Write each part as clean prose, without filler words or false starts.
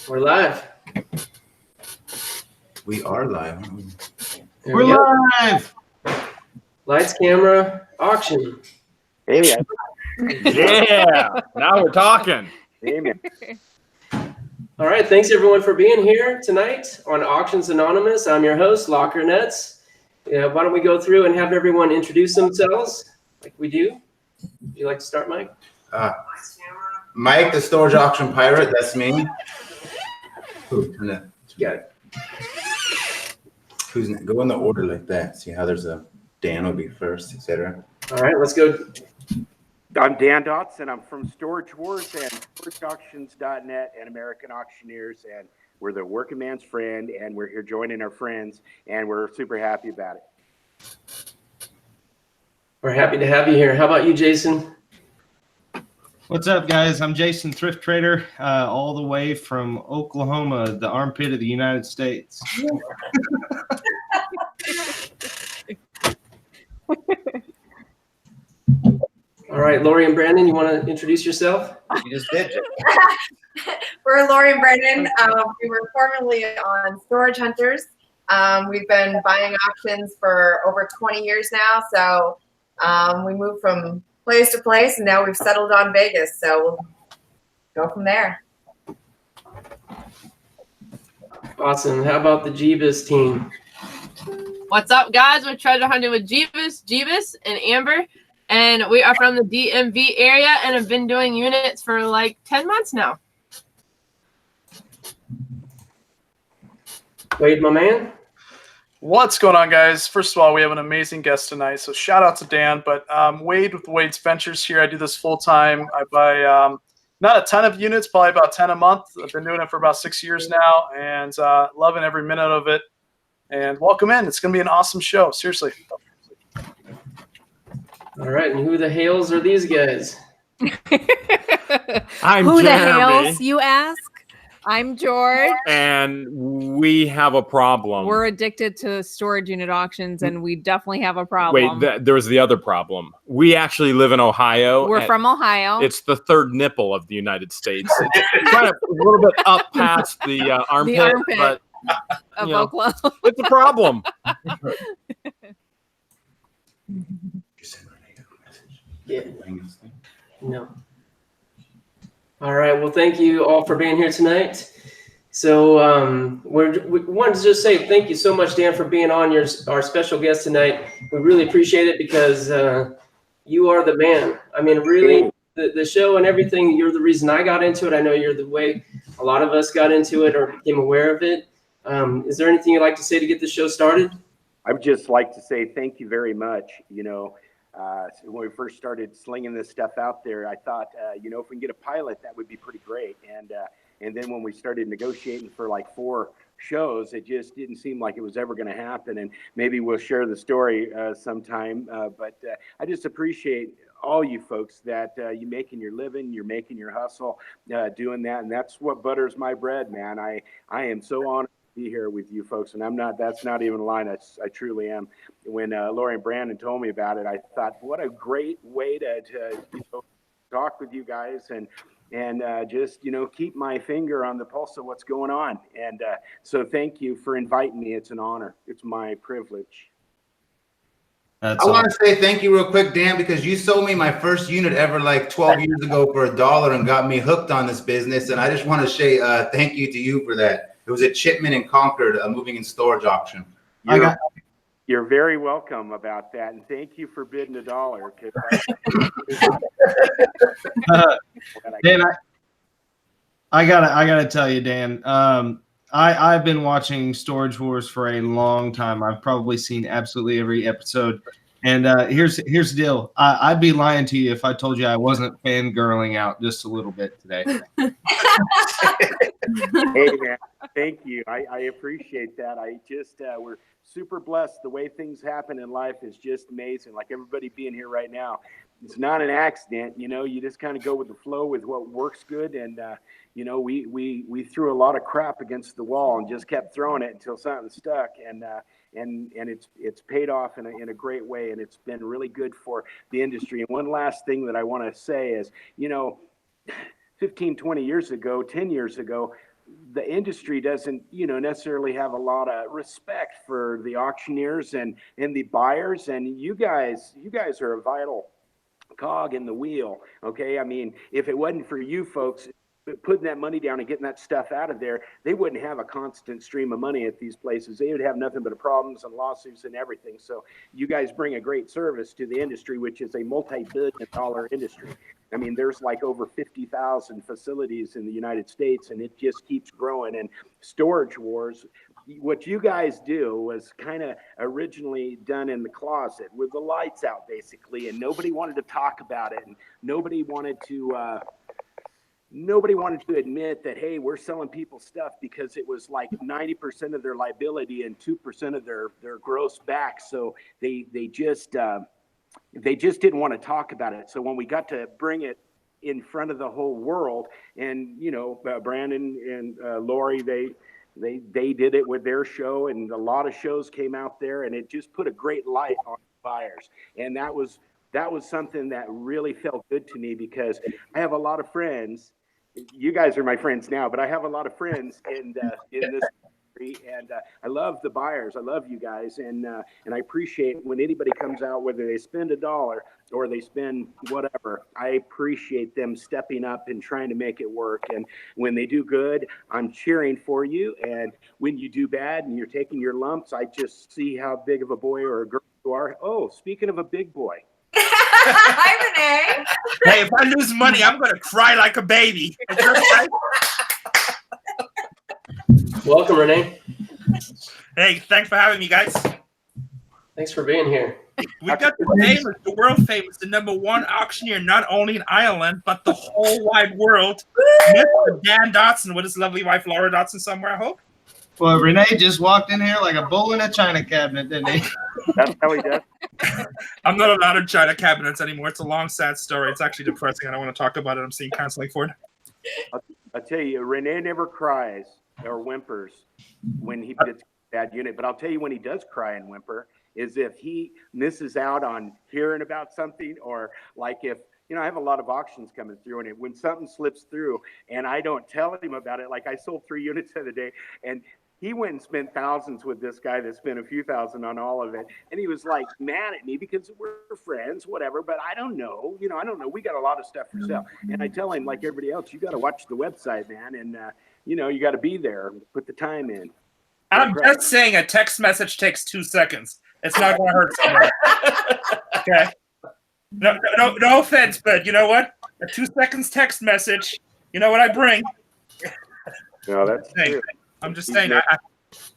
We're live. We are live. We're live. Lights, camera, auction. Hey, yeah. Now we're talking. Amen. All right. Thanks everyone for being here tonight on Auctions Anonymous. I'm your host, Locker Nets. Why don't we go through and have everyone introduce themselves like we do? Would you like to start, Mike? Mike, the storage auction pirate. That's me. Ooh, you got it. Who's go in the order like that? See how there's a Dan will be first, etc. All right, let's go. I'm Dan Dotson. I'm from Storage Wars and StorageAuctions.net and American Auctioneers, and we're the working man's friend, and we're here joining our friends, and we're super happy about it. We're happy to have you here. How about you, Jason? What's up, guys? I'm Jason, thrift trader, all the way from Oklahoma, the armpit of the United States. All right, Lori and Brandon, you want to introduce yourself? You just did. We're Lori and Brandon. We were formerly on Storage Hunters. We've been buying auctions for over 20 years now, so we moved from place to place, and now we've settled on Vegas, so we'll go from there. Awesome. How about the Jebus team? What's up, guys? We're treasure hunting with Jebus and Amber, and we are from the DMV area and have been doing units for like 10 months now. Wade, my man. What's going on, guys? First of all, we have an amazing guest tonight, so shout out to Dan. But Wade with Wade's Ventures here. I do this full time. I buy not a ton of units, probably about 10 a month. I've been doing it for about 6 years now, and loving every minute of it. And welcome in. It's going to be an awesome show. Seriously. All right, and who the hails are these guys? I'm Who Jeremy, the hails, you ask? I'm George. and we have a problem. We're addicted to storage unit auctions, and we definitely have a problem. Wait, there was the other problem. We actually live in Ohio. We're from Ohio. It's the third nipple of the United States. It's kind of a little bit up past the armpit, but of Oklahoma. it's a problem. Yeah. No. All right. Well, thank you all for being here tonight. So we wanted to just say thank you so much, Dan, for being on our special guest tonight. We really appreciate it because you are the man. I mean, really, the show and everything, you're the reason I got into it. I know you're the way a lot of us got into it or became aware of it. Is there anything you'd like to say to get the show started? I would just like to say thank you very much. When we first started slinging this stuff out there, I thought, if we can get a pilot, that would be pretty great. And then when we started negotiating for like 4 shows, it just didn't seem like it was ever going to happen. And maybe we'll share the story sometime. But I just appreciate all you folks that you're making your living, you're making your hustle, doing that. And that's what butters my bread, man. I am so honored be here with you folks, and that's not even a line. I truly am. When Lori and Brandon told me about it, I thought, what a great way to talk with you guys and just keep my finger on the pulse of what's going on. And so thank you for inviting me. It's an honor. It's my privilege. I want to say thank you real quick, Dan, because you sold me my first unit ever like 12 years ago for $1 and got me hooked on this business. And I just want to say thank you to you for that. It was at Chipman and Concord, a moving and storage auction. You're very welcome about that, and thank you for bidding $1. Dan, I gotta tell you, Dan. I've been watching Storage Wars for a long time. I've probably seen absolutely every episode. And here's the deal. I'd be lying to you if I told you I wasn't fangirling out just a little bit today. Hey, man, thank you. I appreciate that. I just we're super blessed. The way things happen in life is just amazing. Like everybody being here right now, it's not an accident. You just kind of go with the flow with what works good. And we threw a lot of crap against the wall and just kept throwing it until something stuck. And it's paid off in a great way, and it's been really good for the industry. And one last thing that I want to say is, 15, 20 years ago, 10 years ago, the industry doesn't, necessarily have a lot of respect for the auctioneers and the buyers. And you guys are a vital cog in the wheel. Okay. I mean, if it wasn't for you folks putting that money down and getting that stuff out of there, they wouldn't have a constant stream of money at these places. They would have nothing but problems and lawsuits and everything. So you guys bring a great service to the industry, which is a multi-billion-dollar industry. I mean, there's like over 50,000 facilities in the United States, and it just keeps growing. And Storage Wars, what you guys do was kind of originally done in the closet with the lights out, basically, and nobody wanted to talk about it, and nobody wanted to admit that, hey, we're selling people stuff, because it was like 90% of their liability and 2% of their gross back. So they just didn't want to talk about it. So when we got to bring it in front of the whole world, and Brandon and Lori, they did it with their show, and a lot of shows came out there, and it just put a great light on buyers. And that was something that really felt good to me, because I have a lot of friends. You guys are my friends now, but I have a lot of friends in this industry, and I love the buyers. I love you guys, and I appreciate when anybody comes out, whether they spend $1 or they spend whatever. I appreciate them stepping up and trying to make it work. And when they do good, I'm cheering for you. And when you do bad and you're taking your lumps, I just see how big of a boy or a girl you are. Oh, speaking of a big boy. Hi, Rene. Hey, if I lose money, I'm going to cry like a baby. Welcome, Rene. Hey, thanks for having me, guys. Thanks for being here. We got the world famous, the #1 auctioneer, not only in Ireland, but the whole wide world. Mr. Dan Dotson with his lovely wife, Laura Dotson, somewhere, I hope. Well, Rene just walked in here like a bull in a china cabinet, didn't he? That's how he does. I'm not allowed in china cabinets anymore. It's a long, sad story. It's actually depressing. I don't want to talk about it. I'm seeing counseling for it. I'll tell you, Rene never cries or whimpers when he gets bad unit. But I'll tell you when he does cry and whimper is if he misses out on hearing about something, or like if, I have a lot of auctions coming through, and when something slips through and I don't tell him about it, like I sold 3 units the other day, and he went and spent thousands with this guy that spent a few thousand on all of it. And he was like mad at me because we're friends, whatever, but I don't know. I don't know. We got a lot of stuff for sale. And I tell him, like everybody else, you got to watch the website, man. And, you got to be there, put the time in. I'm just saying a text message takes 2 seconds. It's not going to hurt someone. Okay. No offense, but you know what? A 2 seconds text message. You know what I bring? No, that's true. I'm just saying,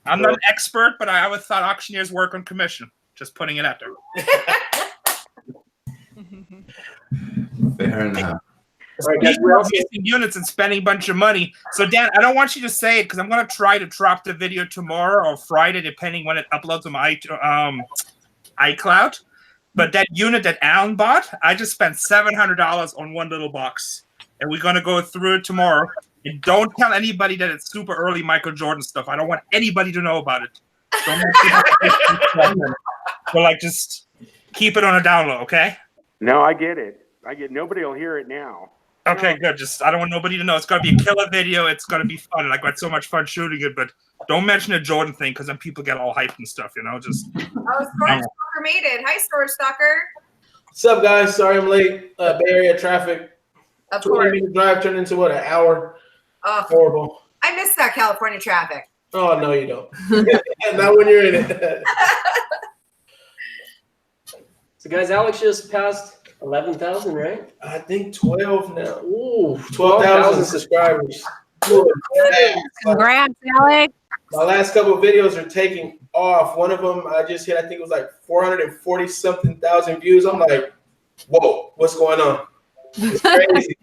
I'm not an expert, but I always thought auctioneers work on commission. Just putting it out there. Fair enough. Speaking of using units and spending a bunch of money. So, Dan, I don't want you to say it because I'm going to try to drop the video tomorrow or Friday, depending when it uploads on my iCloud. But that unit that Alan bought, I just spent $700 on one little box. And we're going to go through it tomorrow. And don't tell anybody that it's super early Michael Jordan stuff. I don't want anybody to know about it. So, just keep it on a down low, okay? No, I get it. Nobody will hear it now. Okay, good. I don't want nobody to know. It's going to be a killer video. It's going to be fun. I got so much fun shooting it, but don't mention a Jordan thing because then people get all hyped and stuff, just. Oh, Storage Stalker made it. Hi, Storage Stalker. What's up, guys? Sorry I'm late. Bay Area traffic. Of course. 20-minute drive turned into an hour. Oh, horrible. I miss that California traffic. Oh, no, you don't. Not when you're in it. So, guys, Alex just passed 11,000, right? I think 12 now. Ooh, 12,000 subscribers. Congrats, Alex. My last couple of videos are taking off. One of them I just hit, I think it was like 440-something thousand views. I'm like, whoa, what's going on? It's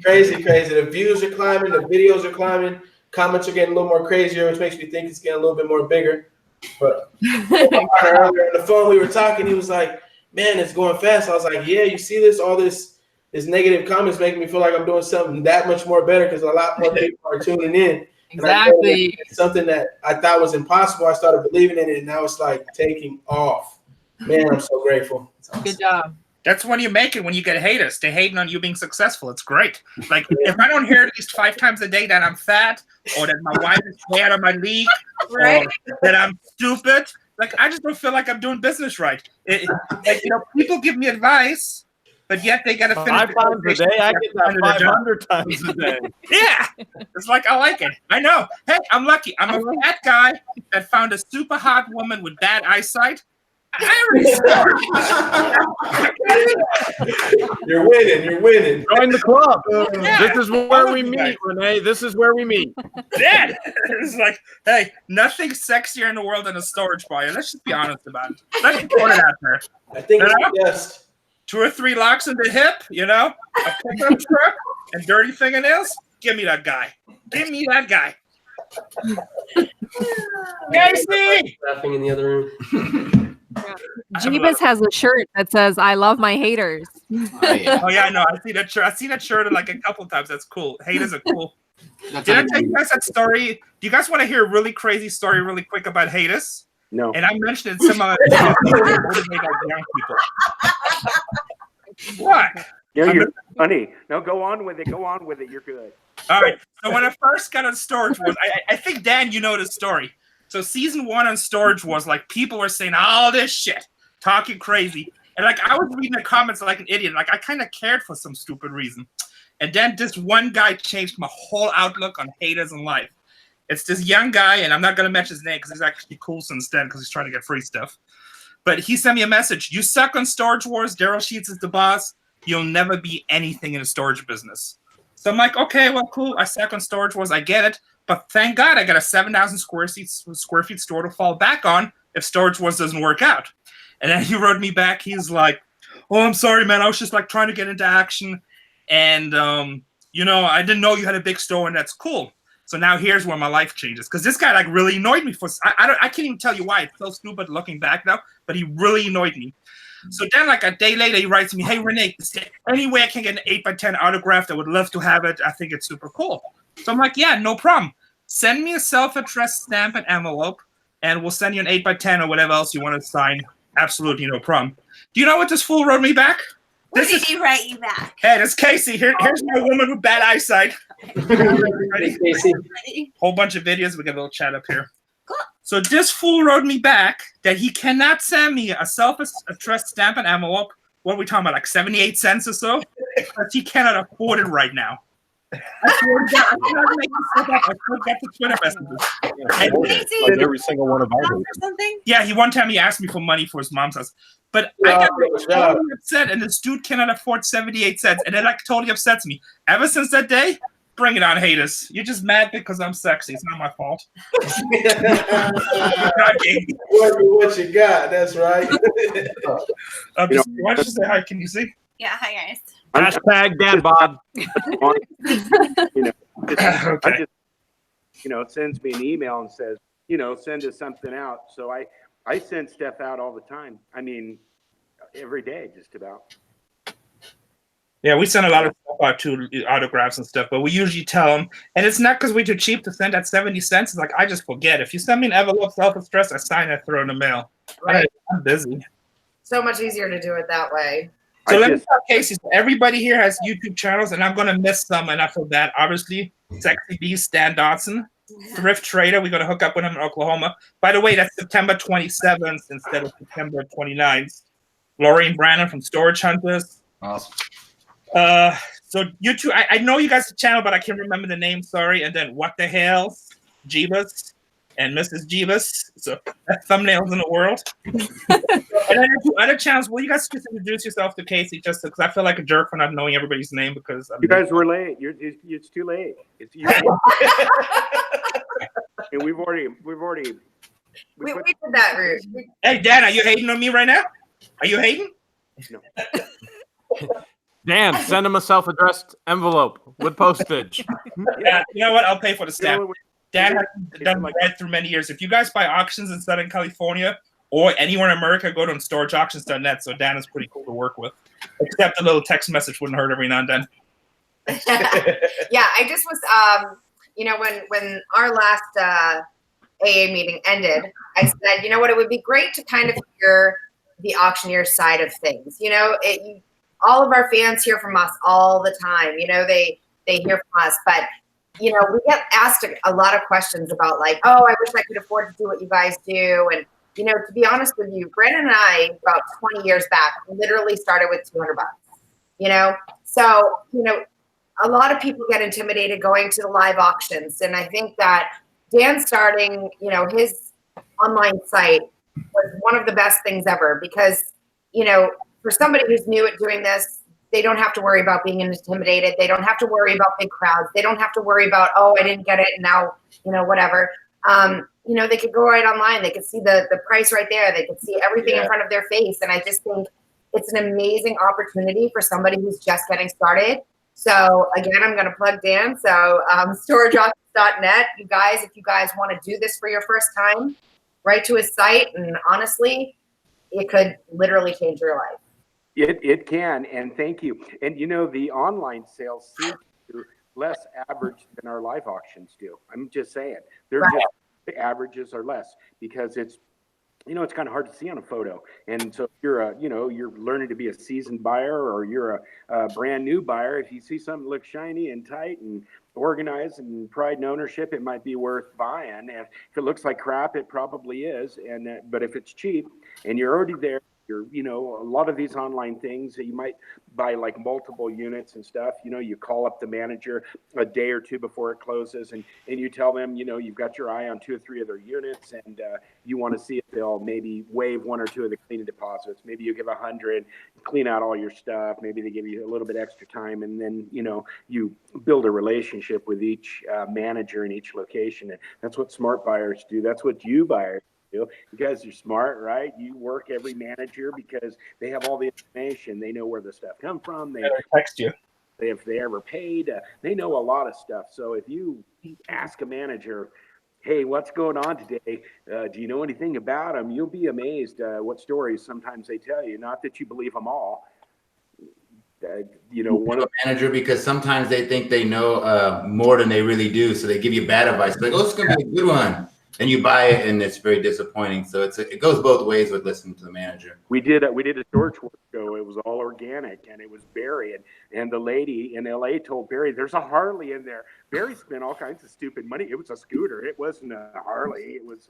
crazy. The views are climbing, the videos are climbing, comments are getting a little more crazier, which makes me think it's getting a little bit more bigger. But earlier on the phone, we were talking, he was like, man, it's going fast. I was like, yeah, you see this, all this negative comments making me feel like I'm doing something that much more better because a lot more people are tuning in. Exactly. It's something that I thought was impossible. I started believing in it, and now it's like taking off. Man, I'm so grateful. Awesome. Good job. That's when you make it, when you get haters. They're hating on you being successful. It's great. Like, if I don't hear at least 5 times a day that I'm fat, or that my wife is way out of my league, Right. or that I'm stupid, like, I just don't feel like I'm doing business right. Like, people give me advice, but yet they got to finish 5 times a day? I get that 500 times a day. Yeah. It's like, I like it. I know. Hey, I'm lucky. I'm a fat guy that found a super hot woman with bad eyesight. You're winning. You're winning. Join the club. Yeah. This is where we meet, Rene. This is where we meet. Yeah. It's like, hey, nothing sexier in the world than a storage buyer. Let's just be honest about it. Let's just put it out there. I think it's the best. 2 or 3 locks in the hip, a pickup truck, and dirty fingernails. Give me that guy. Give me that guy. Casey! Laughing in the other room. Jebus has a shirt that says "I love my haters." Oh yeah, I know. I see that shirt. I've seen that shirt like a couple times. That's cool. Haters are cool. Did I tell you guys that story? Do you guys want to hear a really crazy story really quick about haters? No. And I mentioned it in some of the young people. What? Yeah, you're funny. No, go on with it. Go on with it. You're good. All right. So when I first got on Storage Wars, I think, Dan, you know the story. So season 1 on Storage Wars, like, people were saying all this shit, talking crazy. And, like, I was reading the comments like an idiot. Like, I kind of cared for some stupid reason. And then this one guy changed my whole outlook on haters in life. It's this young guy, and I'm not going to mention his name because he's actually cool since then because he's trying to get free stuff. But he sent me a message. You suck on Storage Wars. Daryl Sheets is the boss. You'll never be anything in the storage business. So I'm like, okay, well, cool. I suck on Storage Wars. I get it. But thank God I got a 7,000 square feet store to fall back on if Storage Wars doesn't work out. And then he wrote me back. He's like, oh, I'm sorry, man. I was just like trying to get into action. And, I didn't know you had a big store, and that's cool. So now here's where my life changes. Because this guy like really annoyed me. I can't even tell you why. It's so stupid looking back now. But he really annoyed me. So then, like a day later, he writes me, hey, Rene, is there any way I can get an 8x10 autographed? I would love to have it. I think it's super cool. So I'm like, yeah, no problem. Send me a self-addressed stamp and envelope, and we'll send you an 8x10 or whatever else you want to sign. Absolutely no problem. Do you know what this fool wrote me back? What did he write you back? Hey, this is Casey. Here's my woman with bad eyesight. Hey, Casey. Whole bunch of videos. We got a little chat up here. So this fool wrote me back that he cannot send me a self-addressed stamp and envelope. What are we talking about, like 78 cents or so? Because he cannot afford it right now. I swear to God, I'm not gonna make this stuff up. I forgot the Twitter messages. Like every single one of ours. Yeah, one time he asked me for money for his mom's house. But I got totally upset, and this dude cannot afford 78 cents. And it like totally upsets me. Ever since that day, bring it on, haters. You're just mad because I'm sexy. It's not my fault. What you got? That's right. Why don't you say hi? Can you see? Yeah, hi guys. Hashtag Dan Bob. Sends me an email and says, send us something out. So I send stuff out all the time. I mean, every day, just about. Yeah, we send a lot of stuff out to autographs and stuff, but we usually tell them, and it's not because we're too cheap to send at 70 cents. It's like, I just forget. If you send me an envelope, self-addressed, I sign it, throw it in the mail. Right. I'm busy. So much easier to do it that way. So let me tell Casey, everybody here has YouTube channels, and I'm going to miss some, and I feel bad. Obviously, Sexy Beast, Stan Dotson, Thrift Trader, we're going to hook up with him in Oklahoma. By the way, that's September 27th instead of September 29th. Lorraine Brannon from Storage Hunters. Awesome. So YouTube, I know you guys' channel, but I can't remember the name, sorry. And then What the Hell, Jebus, and Mrs. Jebus. So that's thumbnails in the world. And then two other channels. Will you guys just introduce yourself to Casey, just because I feel like a jerk for not knowing everybody's name because you guys were late. It's too late. And we've already we did that route. Hey Dan, are you hating on me right now? Are you hating? No. Dan, send him a self-addressed envelope with postage. Yeah, you know what? I'll pay for the stamp. Dan has done that through many years. If you guys buy auctions in Southern California or anywhere in America, go to storageauctions.net. So Dan is pretty cool to work with. Except a little text message wouldn't hurt every now and then. Yeah, I just was, when our last AA meeting ended, I said, you know what, it would be great to kind of hear the auctioneer side of things. You know, all of our fans hear from us all the time. You know, they hear from us, but you know, we get asked a lot of questions about like, oh, I wish I could afford to do what you guys do. And, you know, to be honest with you, Brandon and I, about 20 years back, literally started with $200, you know? So, you know, a lot of people get intimidated going to the live auctions. And I think that Dan starting, you know, his online site was one of the best things ever because, you know, for somebody who's new at doing this, they don't have to worry about being intimidated. They don't have to worry about big crowds. They don't have to worry about, oh, I didn't get it. And now, you know, whatever. You know, they could go right online. They could see the price right there. They could see everything in front of their face. And I just think it's an amazing opportunity for somebody who's just getting started. So again, I'm going to plug Dan. So storageauctions.net. You guys, if you guys want to do this for your first time, write to his site. And honestly, it could literally change your life. It can, and thank you. And you know, the online sales seem to be less average than our live auctions do. I'm just saying, the averages are less because it's, you know, it's kind of hard to see on a photo. And so if you're you're learning to be a seasoned buyer or you're a brand new buyer, if you see something that looks shiny and tight and organized and pride and ownership, it might be worth buying. And if it looks like crap, it probably is. And but if it's cheap and you're already there, you know, a lot of these online things that you might buy like multiple units and stuff, you know, you call up the manager a day or two before it closes and you tell them, you know, you've got your eye on 2 or 3 of their units and you want to see if they'll maybe waive 1 or 2 of the cleaning deposits. Maybe you give 100, clean out all your stuff. Maybe they give you a little bit extra time and then, you know, you build a relationship with each manager in each location. And that's what smart buyers do. That's what you buyers do. You guys are smart, right? You work every manager because they have all the information. They know where the stuff come from. They text you. If they ever paid, they know a lot of stuff. So if you ask a manager, hey, what's going on today? Do you know anything about them? You'll be amazed what stories sometimes they tell you. Not that you believe them all. You know, one of the manager, because sometimes they think they know more than they really do. So they give you bad advice. Like, oh, it's going to be a good one. And you buy it, and it's very disappointing. So it goes both ways with listening to the manager. We did a storage show. It was all organic, and it was Barry. And the lady in LA told Barry, "There's a Harley in there." Barry spent all kinds of stupid money. It was a scooter. It wasn't a Harley. It was.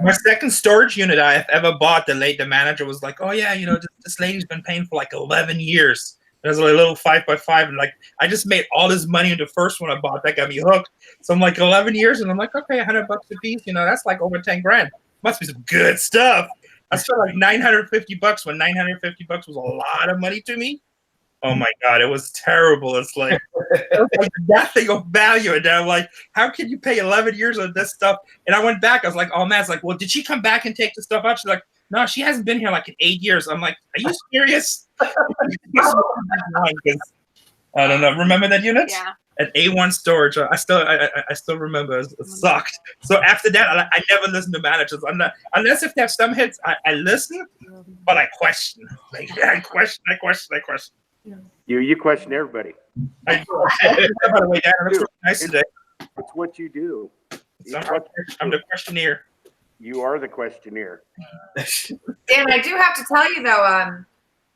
My second storage unit I've ever bought, the manager was like, "Oh yeah, you know, this lady's been paying for like 11 years." There's like a little 5x5, and like I just made all this money in the first one I bought. That got me hooked. So I'm like 11 years, and I'm like, okay, $100 a piece. You know, that's like over 10 grand. Must be some good stuff. I spent like $950 when $950 was a lot of money to me. Oh my God, it was terrible. It's like, nothing of value. And I'm like, how can you pay 11 years on this stuff? And I went back. I was like, oh man, it's like, well, did she come back and take the stuff out? She's like, no, she hasn't been here like in 8 years. I'm like, are you serious? I don't know. Remember that unit? Yeah. At A1 storage. I still remember. It sucked. So after that, I never listened to managers. Unless if they have some hits, I listen, but I question. Like, I question. You question everybody. By the way, Dan, that's really nice today. It's what you do. I'm the questionnaire. You are the questionnaire. Dan, I do have to tell you though,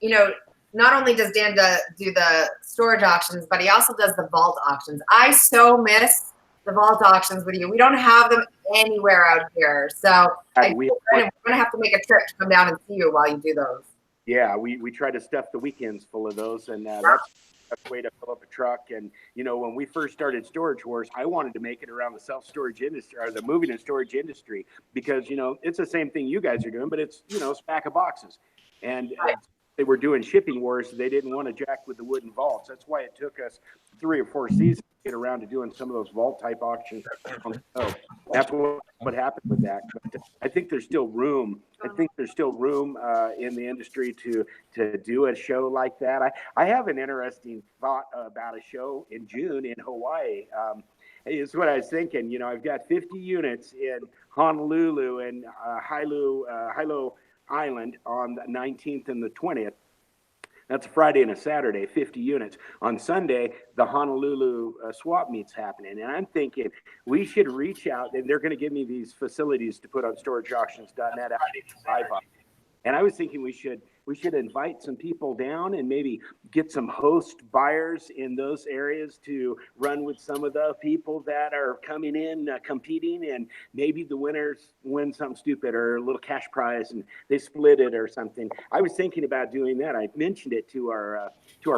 you know, not only does Dan do the storage auctions, but he also does the vault auctions. I so miss the vault auctions with you. We don't have them anywhere out here. So we're going to have to make a trip to come down and see you while you do those. Yeah, we try to stuff the weekends full of those, and that's a way to fill up a truck. And, you know, when we first started Storage Wars, I wanted to make it around the self-storage industry or the moving and storage industry because, you know, it's the same thing you guys are doing, but it's, you know, a stack of boxes. And they were doing shipping wars. They didn't want to jack with the wooden vaults. That's why it took us 3 or 4 seasons to get around to doing some of those vault type auctions. So that's what happened with that. But I think there's still room. I think there's still room in the industry to do a show like that. I have an interesting thought about a show in June in Hawaii. It's what I was thinking. You know, I've got 50 units in Honolulu and Hilo Island on the 19th and the 20th. That's a Friday and a Saturday, 50 units. On Sunday, the Honolulu swap meet's happening. And I'm thinking we should reach out, and they're going to give me these facilities to put on storageauctions.net live on. And I was thinking we should invite some people down and maybe get some host buyers in those areas to run with some of the people that are coming in competing, and maybe the winners win something stupid or a little cash prize and they split it or something. I was thinking about doing that. I mentioned it to our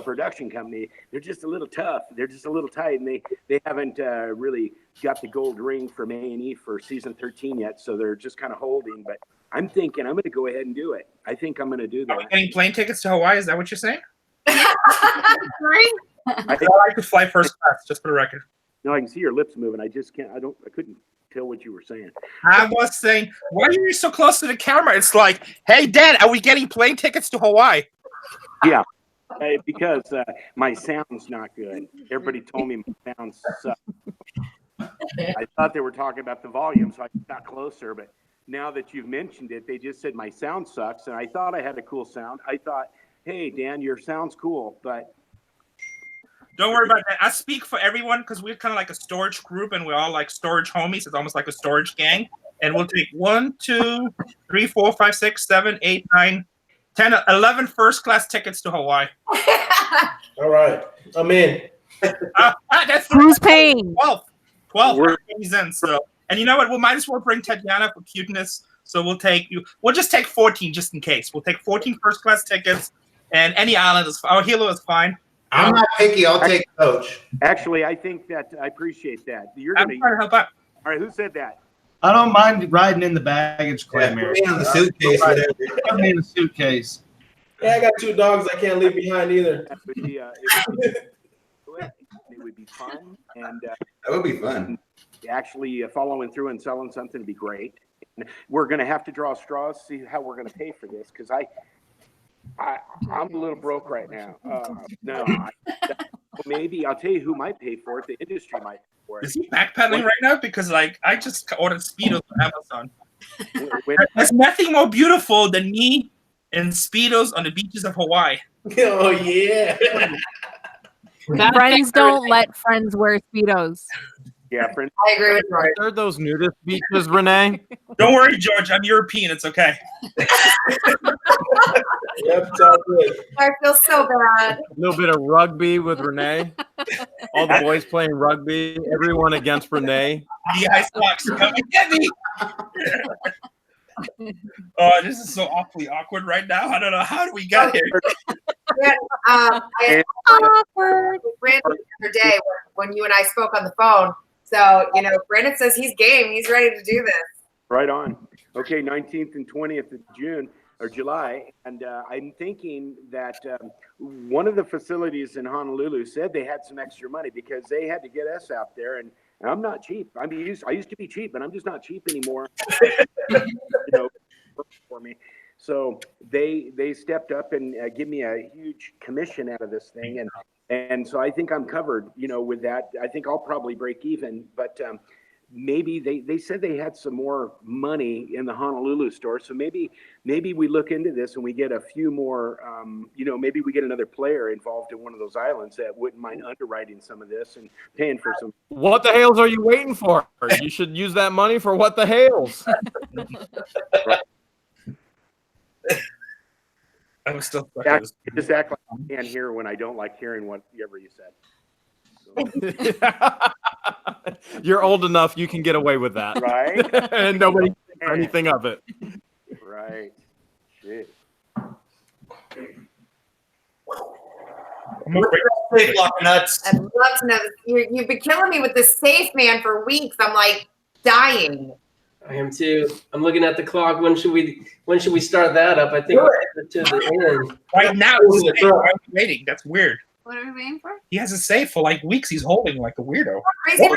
production company. They're just a little tough. They're just a little tight, and they haven't really got the gold ring from A&E for season 13 yet, so they're just kind of holding. But I'm thinking I'm going to go ahead and do it. I think I'm going to do that. Are we getting plane tickets to Hawaii? Is that what you're saying? Right? I could fly first class, just for the record. No, I can see your lips moving. I just can't. I couldn't tell what you were saying. I was saying, why are you so close to the camera? It's like, hey, Dad, are we getting plane tickets to Hawaii? Yeah, because my sound's not good. Everybody told me my sound sucks. I thought they were talking about the volume, so I got closer, but now that you've mentioned it, they just said my sound sucks, and I thought I had a cool sound. I thought, hey, Dan, your sound's cool, but... Don't worry about that. I speak for everyone because we're kind of like a storage group, and we're all like storage homies. It's almost like a storage gang. And we'll take 1, 2, 3, 4, 5, 6, 7, 8, 9, 10, 11 first-class tickets to Hawaii. All right. I'm in. That's Who's paying? 12 reasons. So, and you know what? We might as well bring Tatiana for cuteness. So we'll just take 14 just in case. We'll take 14 first-class tickets, and any island is fine. Hilo is fine. I'm not picky. I'll take Coach. Actually, I think that I appreciate that. I'm trying to help out. All right, who said that? I don't mind riding in the baggage claim area. Put me in the suitcase. Whatever. Put me in the suitcase. Yeah, I got 2 dogs I can't leave behind either. It would be fun, and that would be fun. Actually, following through and selling something would be great. And we're going to have to draw straws, see how we're going to pay for this, because I'm a little broke right now. Maybe I'll tell you who might pay for it. The industry might pay for it. Is he backpedaling right now? Because like I just ordered Speedos on Amazon. There's nothing more beautiful than me in Speedos on the beaches of Hawaii. Oh yeah. Friends don't let friends wear Speedos. Yeah, friends. I agree with George. Are those nudist beaches, Rene? Don't worry, George. I'm European. It's okay. Yep, it's all good. I feel so bad. A little bit of rugby with Rene. All the boys playing rugby. Everyone against Rene. The ice box, come and get me. Oh, this is so awfully awkward right now. I don't know. How do we get here? Yeah, I awkward. Brandon the other day when you and I spoke on the phone. So, Brandon says he's game. He's ready to do this. Right on. Okay, 19th and 20th of June or July. And I'm thinking that one of the facilities in Honolulu said they had some extra money because they had to get us out there. And I'm not cheap. I used to be cheap, but I'm just not cheap anymore. For me. So they stepped up and give me a huge commission out of this thing. And so I think I'm covered, with that. I think I'll probably break even, but maybe they said they had some more money in the Honolulu store. So maybe we look into this and we get a few more, maybe we get another player involved in one of those islands that wouldn't mind underwriting some of this and paying for some. What the hales are you waiting for? You should use that money for what the hales. Right. I'm still just act like I can't hear when I don't like hearing whatever you said. So. You're old enough, you can get away with that. Right? And nobody thinks anything of it. Right. Shit. Nuts. I'd love to know. You've been killing me with this safe, man, for weeks. I'm like dying. I am too. I'm looking at the clock. When should we start that up? I think we're to the end. Right now, why are we waiting? That's weird. What are we waiting for? He has a safe for like weeks. He's holding like a weirdo. Crazy. Why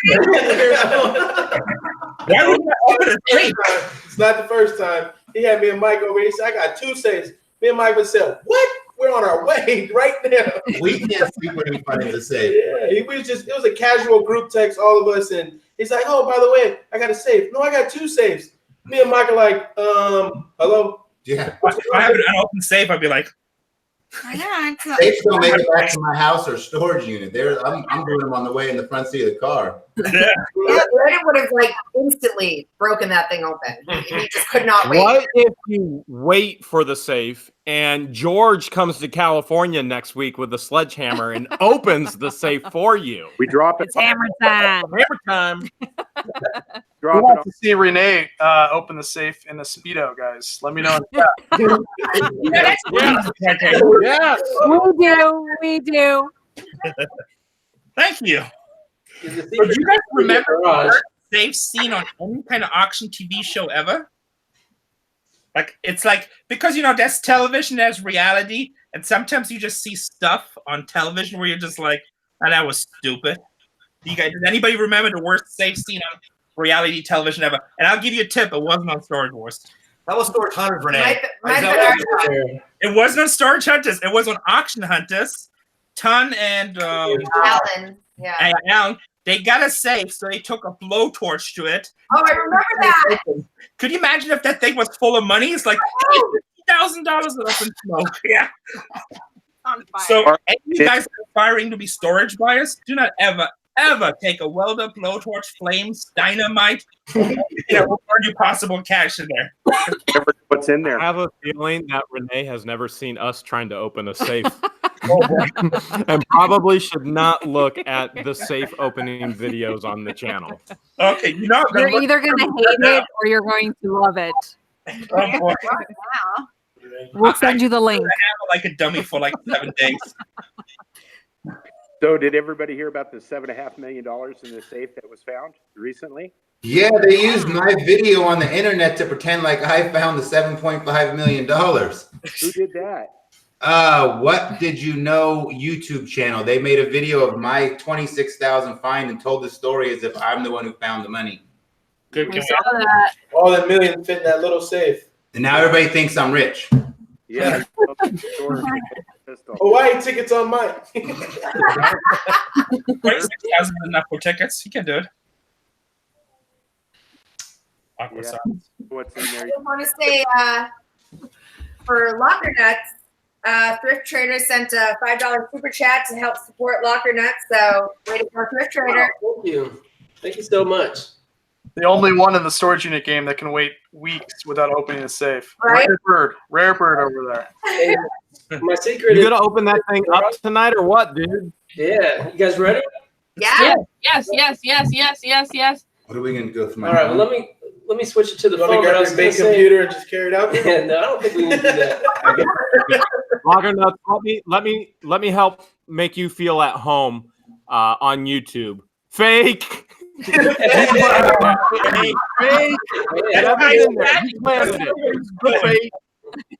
would you open a safe? It's not the first time. He had me and Mike over here. He said, I got 2 safes. Me and Mike would say, what? We're on our way right now. We can't sleep when we find the safe. Yeah, it was a casual group text, all of us, and he's like, oh, by the way, I got a safe. No, I got 2 safes. Me and Mike are like, hello? Yeah. If I have an unopened safe, I'd be like, I know. Safes don't make it back to my house or storage unit. I'm doing them on the way in the front seat of the car. Yeah, Rene would have like instantly broken that thing open. He just could not wait. What if you wait for the safe and George comes to California next week with a sledgehammer and opens the safe for you? We drop it. It's hammer time. Hammer time. Drop We'd it like to see Rene open the safe in a Speedo, guys. Let me know. Yes. We do. Thank you. Do you guys remember the worst safe scene on any kind of auction TV show ever? Like, it's like, because, you know, there's television, there's reality, and sometimes you just see stuff on television where you're just like, oh, that was stupid. Does anybody remember the worst safe scene on reality television ever? And I'll give you a tip, it wasn't on Storage Wars. That was Storage Hunters, Rene. It wasn't on Storage Hunters, it was on Auction Hunters. Ton and Alan. Yeah. Alan, they got a safe, so they took a blowtorch to it. Oh, I remember that. Could you imagine if that thing was full of money? It's like $50,000 of open smoke. Yeah. So, any of you guys are aspiring to be storage buyers, do not ever take a welded blowtorch, flames, dynamite, burn your possible cash in there. What's in there? I have a feeling that Rene has never seen us trying to open a safe. And probably should not look at the safe opening videos on the channel. Okay, You're either going to hate it or you're going to love it. Oh, boy. We'll send you the link. I have like a dummy for like 7 days. So, did everybody hear about the $7.5 million in the safe that was found recently? Yeah, they used my video on the internet to pretend like I found the $7.5 million. Who did that? What did you know YouTube channel? They made a video of my 26,000 find and told the story as if I'm the one who found the money. Good. We saw that. All that million fit in that little safe. And now everybody thinks I'm rich. Yeah. Hawaii tickets on mine. 26,000 enough for tickets. You can do it. Awkward silence. What's in there? I just want to say for Locker Nuts, Thrift Trader sent a $5 super chat to help support Locker Nuts. So, way to go, Thrift Trader. Thank you. Thank you so much. The only one in the storage unit game that can wait weeks without opening a safe. Right? Rare bird over there. Hey, my secret You is gonna open that thing up tonight or what, dude? Yeah. You guys ready? Yeah. Yes. What are we gonna go through my All right. Well, let me switch it to the You want me phone. to but I grab was your big gonna say- computer and just carry it out? Yeah, no, I don't think we need to do that. Logger Nuts, let me help make you feel at home on YouTube. Fake. Fake. Fake.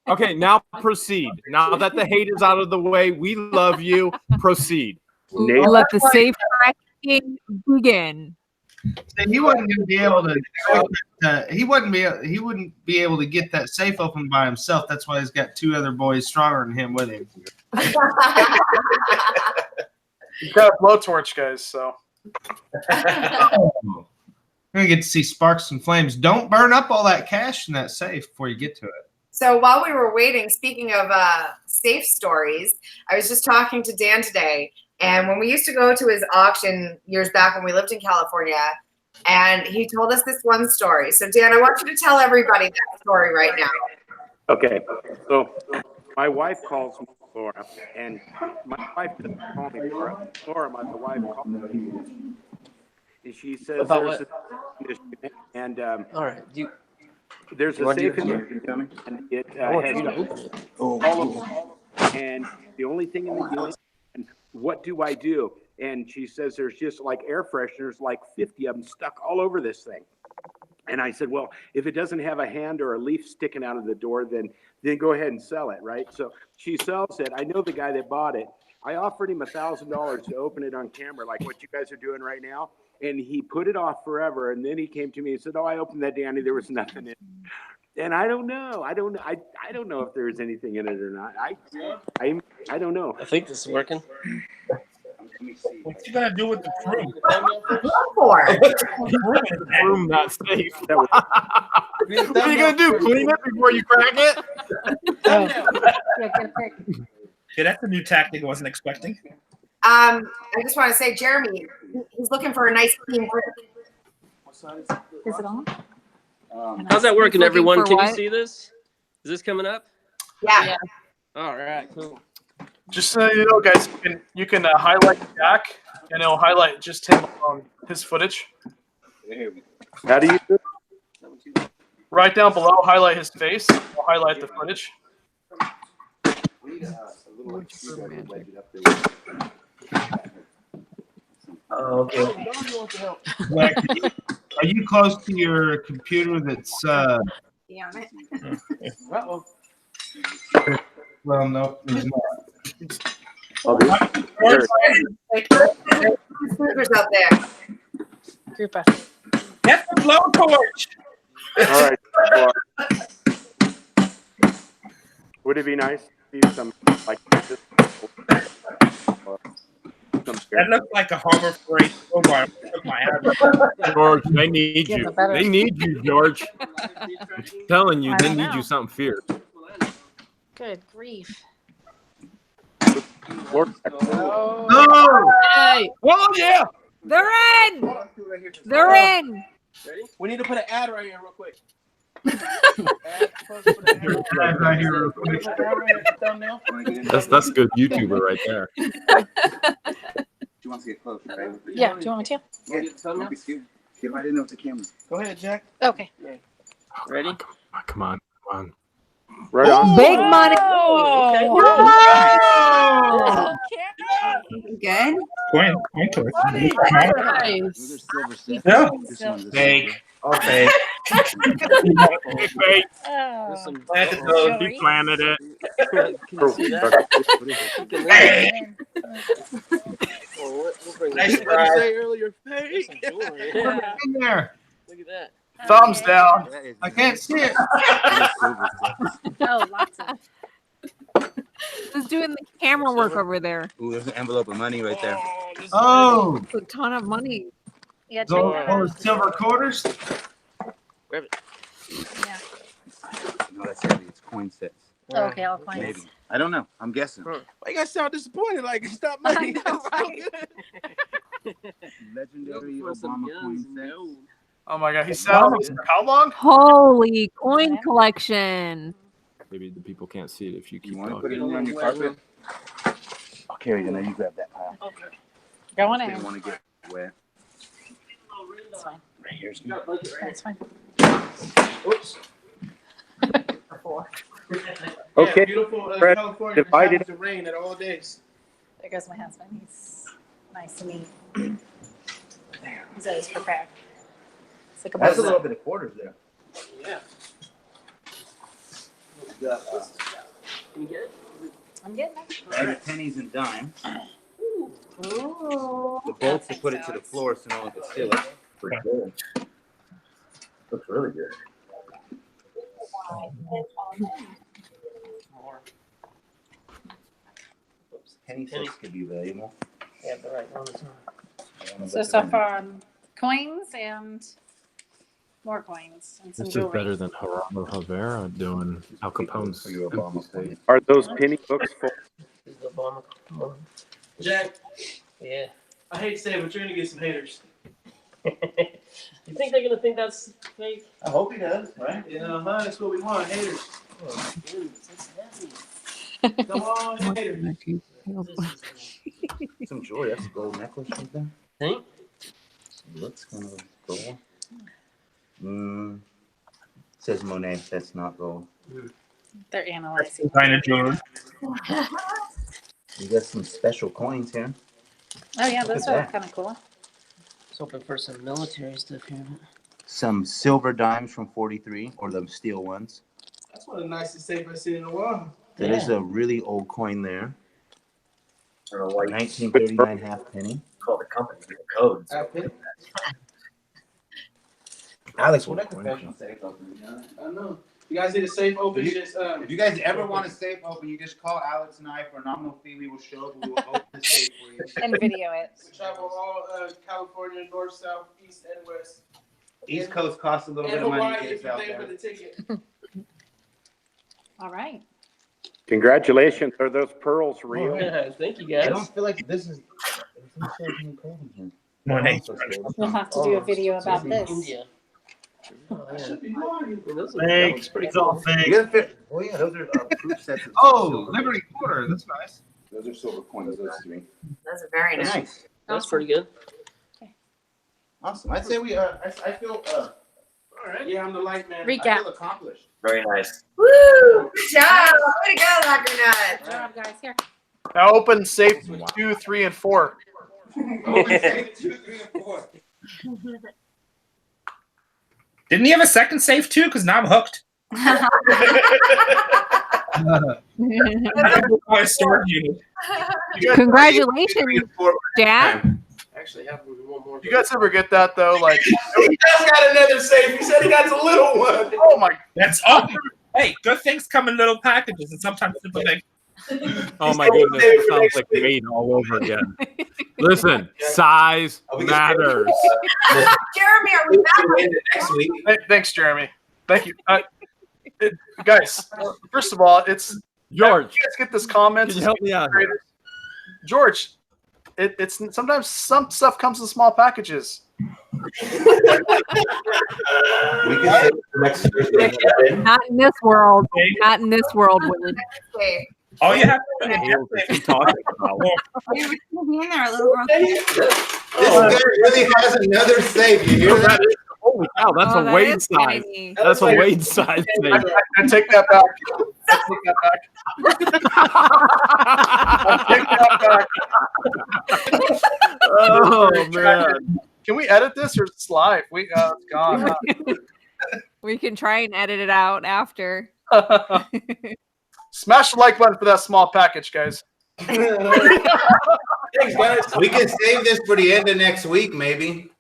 Okay, now proceed. Now that the hate is out of the way, we love you. Proceed. Let the safe cracking begin. So he wasn't going to be able to. He wouldn't be able to get that safe open by himself. That's why he's got two other boys stronger than him with him. You've got a blowtorch, guys. So You're gonna get to see sparks and flames. Don't burn up all that cash in that safe before you get to it. So while we were waiting, speaking of safe stories, I was just talking to Dan today. And when we used to go to his auction years back when we lived in California, and he told us this one story. So Dan, I want you to tell everybody that story right now. Okay. So my wife calls me Laura, and my wife doesn't call me Laura. My wife calls me, and she says About there's a, and All right. there's a safe in there, and it has all of them. And the only thing in the unit, and what do I do? And she says there's just like air fresheners, like 50 of them stuck all over this thing. And I said, well, if it doesn't have a hand or a leaf sticking out of the door, then go ahead and sell it, right? So she sells it. I know the guy that bought it. I offered him $1,000 to open it on camera, like what you guys are doing right now. And he put it off forever. And then he came to me and said, oh, I opened that, Danny. There was nothing in it. And I don't know. I don't know if there is anything in it or not. I don't know. I think this is working. What's you gonna do with the fruit? Room not safe. What are you gonna do? Clean it before you crack it? Yeah, that's a new tactic I wasn't expecting. I just want to say, Jeremy, he's looking for a nice clean brick. Is it on? How's that working, Looking everyone? for Can you what? see this? Is this coming up? Yeah. All right, cool. Just so you know, guys, you can highlight Jack, and it'll highlight just him on his footage. How do you do it? Right down below, highlight his face. I'll highlight the footage. Oh, okay. Jack, are you close to your computer that's Yeah, on it. well, no, it's not. Scooters out there. Group us. Get the blowtorch. All right. Would it be nice to see some like this? That looks like a Harbor Freight crowbar. Took my address. George, they need Yeah, you. the better. They need you, George. I'm telling you, I they don't need know. you something fierce. Good grief. No! Hey, Well, yeah. they're in. They're in. Ready? We need to put an ad right here real quick. Right here real quick. That's good YouTuber right there. She wants to get close, right? Yeah, do you want me to? Yeah, don't be scared. Get right in there with the camera. Go ahead, Jack. Okay. Ready? Come on. Right on. Big money. Oh, Good. Point towards me. Nice. Yeah. This one's a Fake. silver. All fake. Fake. Oh. He planted it. Can you see that? We'll bring Nice that. to say earlier, fake. Yeah. In there. Look at that. Thumbs down. That is I can't see it. silver clips. Oh, lots of. Who's doing the camera work over there? Ooh, there's an envelope of money right there. Oh, It's a ton of money. Yeah, check those that those out. silver quarters. Grab it. Yeah. No, that's heavy. It's coin sets. Oh, okay, all coins. Maybe. I don't know. I'm guessing. Why you guys sound disappointed? Like it's not I money. know, That's so right? good. Legendary For some Obama guns coin and sets. gold. Oh my god, he sounds for how long? Holy coin collection. Maybe the people can't see it if you keep You want to put it talking. on your carpet? I'll carry it. Now you grab that pile. Going Didn't in. want to get wet. That's fine. Right here's me. That's fine. Oops. Okay. Yeah, beautiful Fred, California. divided- Happens to rain at all days. There goes my husband. He's nice and neat. He's always prepared. It's like a That's a boss. little bit of quarters there. Yeah. Can you get it? I'm getting it. And the pennies and dimes. Ooh. The bolts to put it to the floor so no one can steal it. Pretty good. Looks really good. Penny sets could be valuable. Yeah, the right one is not. So far, coins and more coins and some This is jewelry. better than Gerardo Rivera doing Al Capone's. For your Obama coin. Are those penny books full? This is the Obama one. Jack, Yeah. I hate to say it, but you're gonna get some haters. You think they're gonna think that's fake? I hope he does, right? Yeah, that's what we want, haters. Oh, goodness, that's heavy. Come on, haters. Some jewelry. That's a gold necklace right there. Think? Looks kind of gold. Says Monet. That's not gold. They're analyzing. Kind of jewelry. You got some special coins here. Oh yeah, Look those at are that. kind of cool. I was hoping for some military stuff here. Some silver dimes from 43, or the steel ones. That's one of the nicest safes I've seen in a while. That is a really old coin there. 1939 halfpenny. Call the company the codes. Alex, Well, that's a professional safe opening. I know. You guys need a safe open. Just If you guys ever want a safe open, you just call Alex and I for a nominal fee. We will show up. We will open the safe for you. And video it. We travel all California, north, south, east, and west. East Coast costs a little bit And of money to Hawaii get if us you out pay for there. the ticket. All right. Congratulations. Are those pearls real? Yeah, thank you I guys. don't feel like this is. Monet. We'll have to do a video about this. India. Oh, yeah. That Fake. looks pretty It's all cool. fake. You gotta fit. Oh yeah, those are proof sets. Of Oh, silver. Liberty Quarter. That's nice. Those are silver coins. Those three. Those are very nice. Nice. That's pretty good. Awesome. I'd say we. I feel. All right. Yeah, I'm the light man. Recap. I feel accomplished. Very nice. Woo! Good job. Way to go, Locker Nut. Good job, guys. Here. Now open safe 2, 3, and 4. Didn't he have a second safe too? Because now I'm hooked. My storage unit. Congratulations, Dad. Actually, have one more. You guys ever get that though? Like, He just got another safe. He said he got a little one. oh my, That's all. Hey, good things come in little packages, and sometimes simple things. Oh my goodness, it sounds like Wade all over again. Listen, size matters. Jeremy, are we back? Next week. thanks, Jeremy. Thank you, guys. First of all, it's George, you guys get this comment. can you help me out here? George, it's sometimes some stuff comes in small packages. We can say next Thursday. Not in this world. Not in this world, Wade. Wait. All you have to He's talking about. We were still in there, a little broken. This guy really has another safe. You hear that? Holy cow, that's Oh, a that Wade is size. tiny. That's a Wade size thing. I take that back. I take that back. I take that back. Oh man. Can we edit this or it's live? It's gone. We can try and edit it out after. Smash the like button for that small package, guys. Thanks, guys. We can save this for the end of next week, maybe.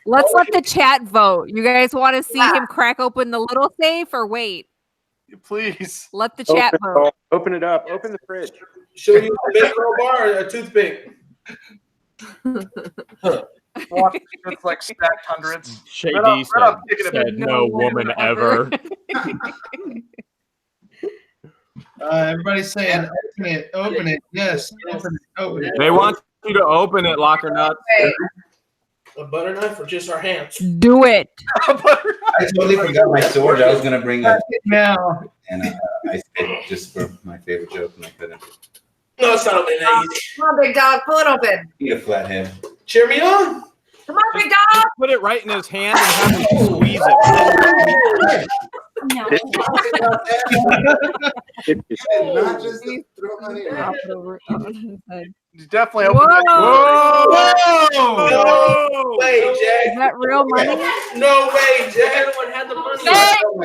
Let's let the chat vote. You guys want to see him crack open the little safe or wait? Please. Let the chat vote. Open it up. Open the fridge. Should you use a big crowbar or a toothpick? Watch it's like stacked hundreds. Shady said no woman ever. Everybody's saying, open it. Yes, open it. They want you to open it, Locker Nuts. A butter knife or just our hands? Do it. I totally forgot my sword. I was gonna bring it now, and I said just for my favorite joke, and I couldn't. No, it's not open that easy. Come on, big dog. Pull it open. Eat a flathead. Cheer me on. Come on, big dog. Put it right in his hand and have him squeeze it. No. Not just to throw money around. You definitely open it. No way, Is Jack. that real money? No way, Jack. Everyone had the money.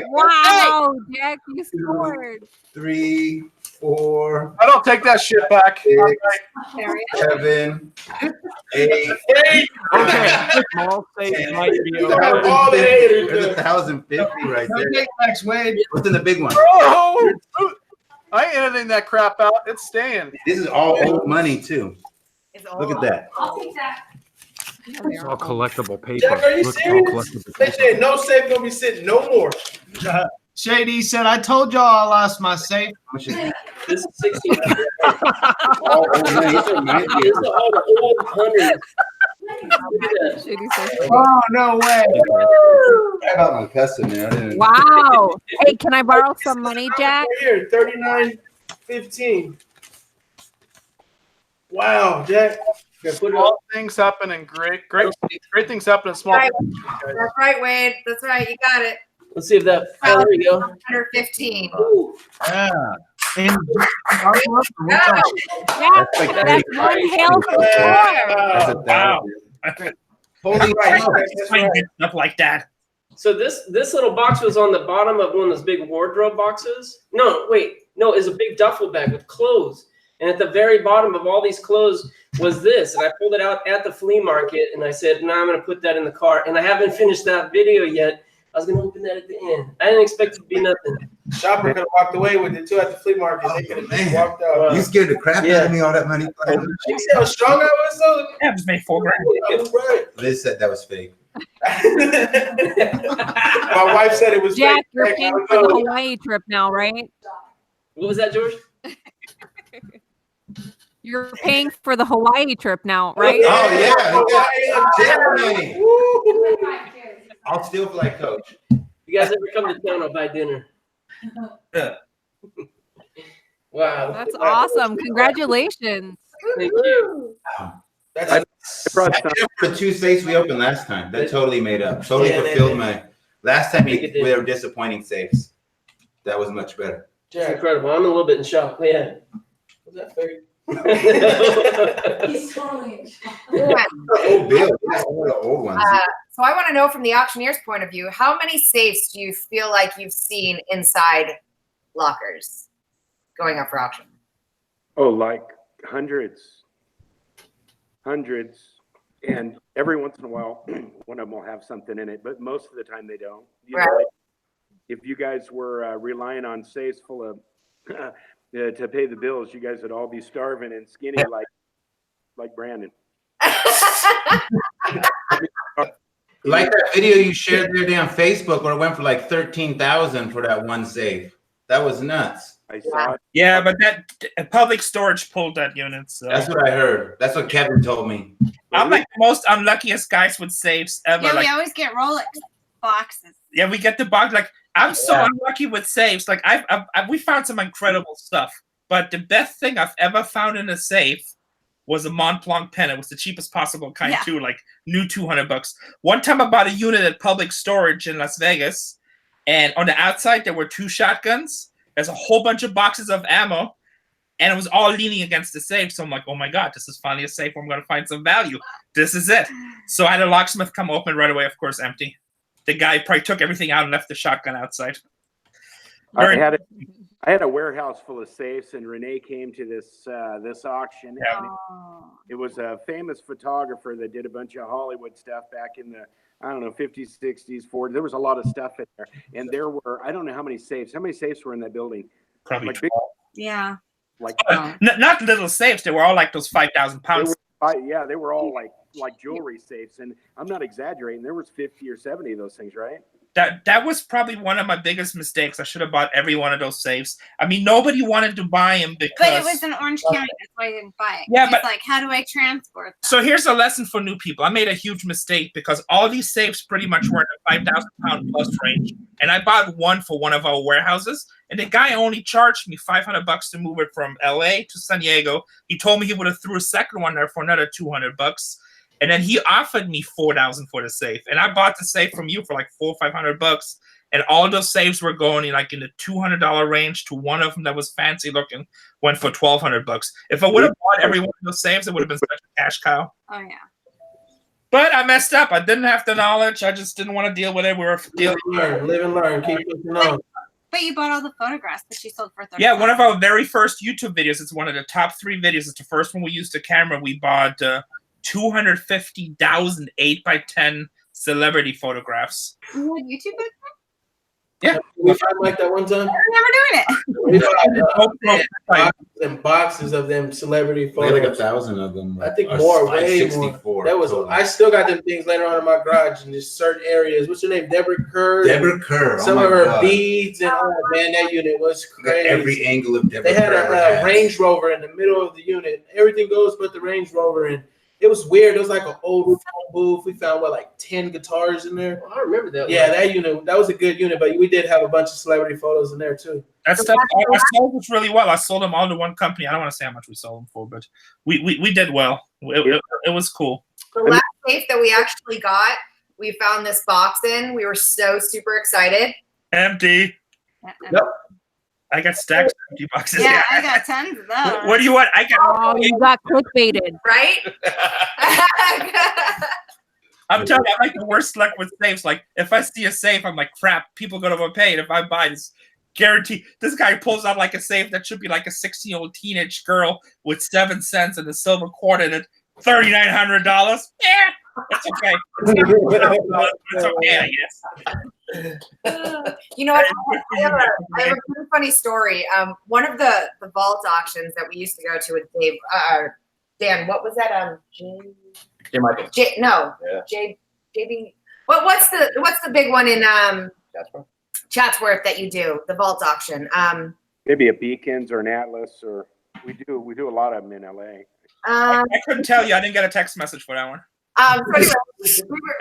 Wow, Jack, you scored. 3, 4, I don't take that shit back. 6, 7, 8. Okay, small safe might be All open. the haters. There's 1,050 right there. Next, Wade. What's in the big one? Oh, I ain't editing that crap out. It's staying. This is all old money too. Look at that. I'll take that. It's all collectible paper. Jack, are you Look, all serious? collectible They paper. said no safe gonna be sitting no more. Shady said, I told y'all I lost my safe. This is 16. All old money. These are my These are all the old hundreds. Oh, no way. I got my custom there. I didn't- Wow. Hey, can I borrow some money, Jack? Right here, 39.15. Wow, Jack. Put it Small up. things happen and great things happen in small. Right. That's right, Wade. That's right. You got it. Let's see if that. Oh, there we go. 115. Yeah. And Yeah. Yeah, like that's one hail for That's four. a Wow. thousand. Holy Right. cow. That's Find right. good stuff like that. So this little box was on the bottom of one of those big wardrobe boxes. No, wait, no, it's a big duffel bag with clothes. And at the very bottom of all these clothes was this. And I pulled it out at the flea market and I said, no, I'm going to put that in the car. And I haven't finished that video yet. I was going to open that at the end. I didn't expect it to be nothing. Shopper could have walked away with it too at the flea market. They could have just walked out. You scared the crap out of me, all that money. You see how strong I was though? Yeah, just made $4 grand. I was right. They said that was fake. My wife said it was Jack, fake. you're paying for the Hawaii trip now, right? What was that, George? You're paying for the Hawaii trip now, right? Oh yeah, I'll still play coach. You guys ever come to town? I'll buy dinner. Wow, That's awesome! Congratulations. Thank you. That's the 2 safes we opened last time. That totally made up. Totally fulfilled my. Last time we were disappointing safes. That was much better. It's incredible. I'm a little bit in shock. Yeah. Was that fair? He's totally in shock. Old Bill. One of the old ones. So I want to know from the auctioneer's point of view, how many safes do you feel like you've seen inside lockers going up for auction? Oh, like hundreds. And every once in a while, one of them will have something in it, but most of the time they don't. You know, if you guys were relying on safes full of to pay the bills, you guys would all be starving and skinny like Brandon. Like that video you shared the other day on Facebook where it went for like 13,000 for that one safe. That was nuts. I saw it. Yeah, but that public storage pulled that unit. So. That's what I heard. That's what Kevin told me. I'm like the most unluckiest guys with safes ever. Yeah, like, we always get Rolex boxes. Yeah, we get the box. Like I'm so unlucky with safes. Like we found some incredible stuff, but the best thing I've ever found in a safe was a Mont Blanc pen. It was the cheapest possible kind too, like new $200. One time I bought a unit at public storage in Las Vegas, and on the outside there were 2 shotguns. There's a whole bunch of boxes of ammo, and it was all leaning against the safe. So I'm like, oh my God, this is finally a safe where I'm going to find some value. This is it. So I had a locksmith come open right away, of course, empty. The guy probably took everything out and left the shotgun outside. I had a warehouse full of safes, and Rene came to this auction. Yeah. It was a famous photographer that did a bunch of Hollywood stuff back in the, I don't know, 50s, 60s, 40s. There was a lot of stuff in there. And there were, I don't know how many safes. How many safes were in that building? Probably like 12. Yeah. Like not little safes. They were all like those 5,000 pounds. Yeah, they were all like jewelry safes. And I'm not exaggerating. There was 50 or 70 of those things, right? That was probably one of my biggest mistakes. I should have bought every one of those safes. I mean, nobody wanted to buy them because. But it was in Orange County. That's why I didn't buy it. Yeah, It's but like, how do I transport them? So here's a lesson for new people. I made a huge mistake because all these safes pretty much were in the 5,000 pound plus range, and I bought one for one of our warehouses, and the guy only charged me $500 to move it from LA to San Diego. He told me he would have threw a second one there for another $200. And then he offered me $4,000 for the safe, and I bought the safe from you for like $400 or $500. And all those safes were going in like in the $200 range. To one of them that was fancy looking went for $1,200. If I would have bought every one of those safes, it would have been such a cash cow. Oh yeah. But I messed up. I didn't have the knowledge. I just didn't want to deal with it. We were dealing. Live and learn. Keep looking on. But you bought all the photographs that she sold for $30. Yeah, one of our very first YouTube videos. It's one of the top 3 videos. It's the first one we used the camera. We bought 250,000 8x10 celebrity photographs. You had YouTube back Yeah, we found like that one time. I remember doing it. Boxes and boxes of them celebrity photos. Like 1,000 of them. I think more, way 64. more. That was. I still got them things later on in my garage in just certain areas. What's her name? Deborah Kerr. Deborah Kerr. Some of her beads and man, that unit was crazy. Every angle of Deborah They had Kerr a Range Rover in the middle of the unit. Everything goes but the Range Rover, and it was weird. It was like an old phone booth. We found like 10 guitars in there. Oh, I remember that. Yeah, that unit. That was a good unit, but we did have a bunch of celebrity photos in there too. That stuff I sold it really well. I sold them all to one company. I don't want to say how much we sold them for, but we did well. It was cool. The last safe that we actually got, we found this box in. We were so super excited. Empty. Yep. I got stacks of empty boxes. Yeah, I got tons of those. What do you want? I got. Oh, you got clickbaited, right? I'm telling you, I like the worst luck with safes. Like, if I see a safe, I'm like, crap, people going to overpay it. If I buy this, guarantee. This guy pulls out like a safe that should be like a 16-year-old teenage girl with 7 cents and a silver quarter in it, $3,900. Yeah, it's okay. It's okay, I guess. You know what? I have a pretty funny story. One of the vault auctions that we used to go to with Dave, Dan, what was that? J. Michael. JB. What's the big one in Chatsworth that you do, the vault auction? Maybe a Beacons or an Atlas, or we do a lot of them in LA. I couldn't tell you. I didn't get a text message for that one. Anyway,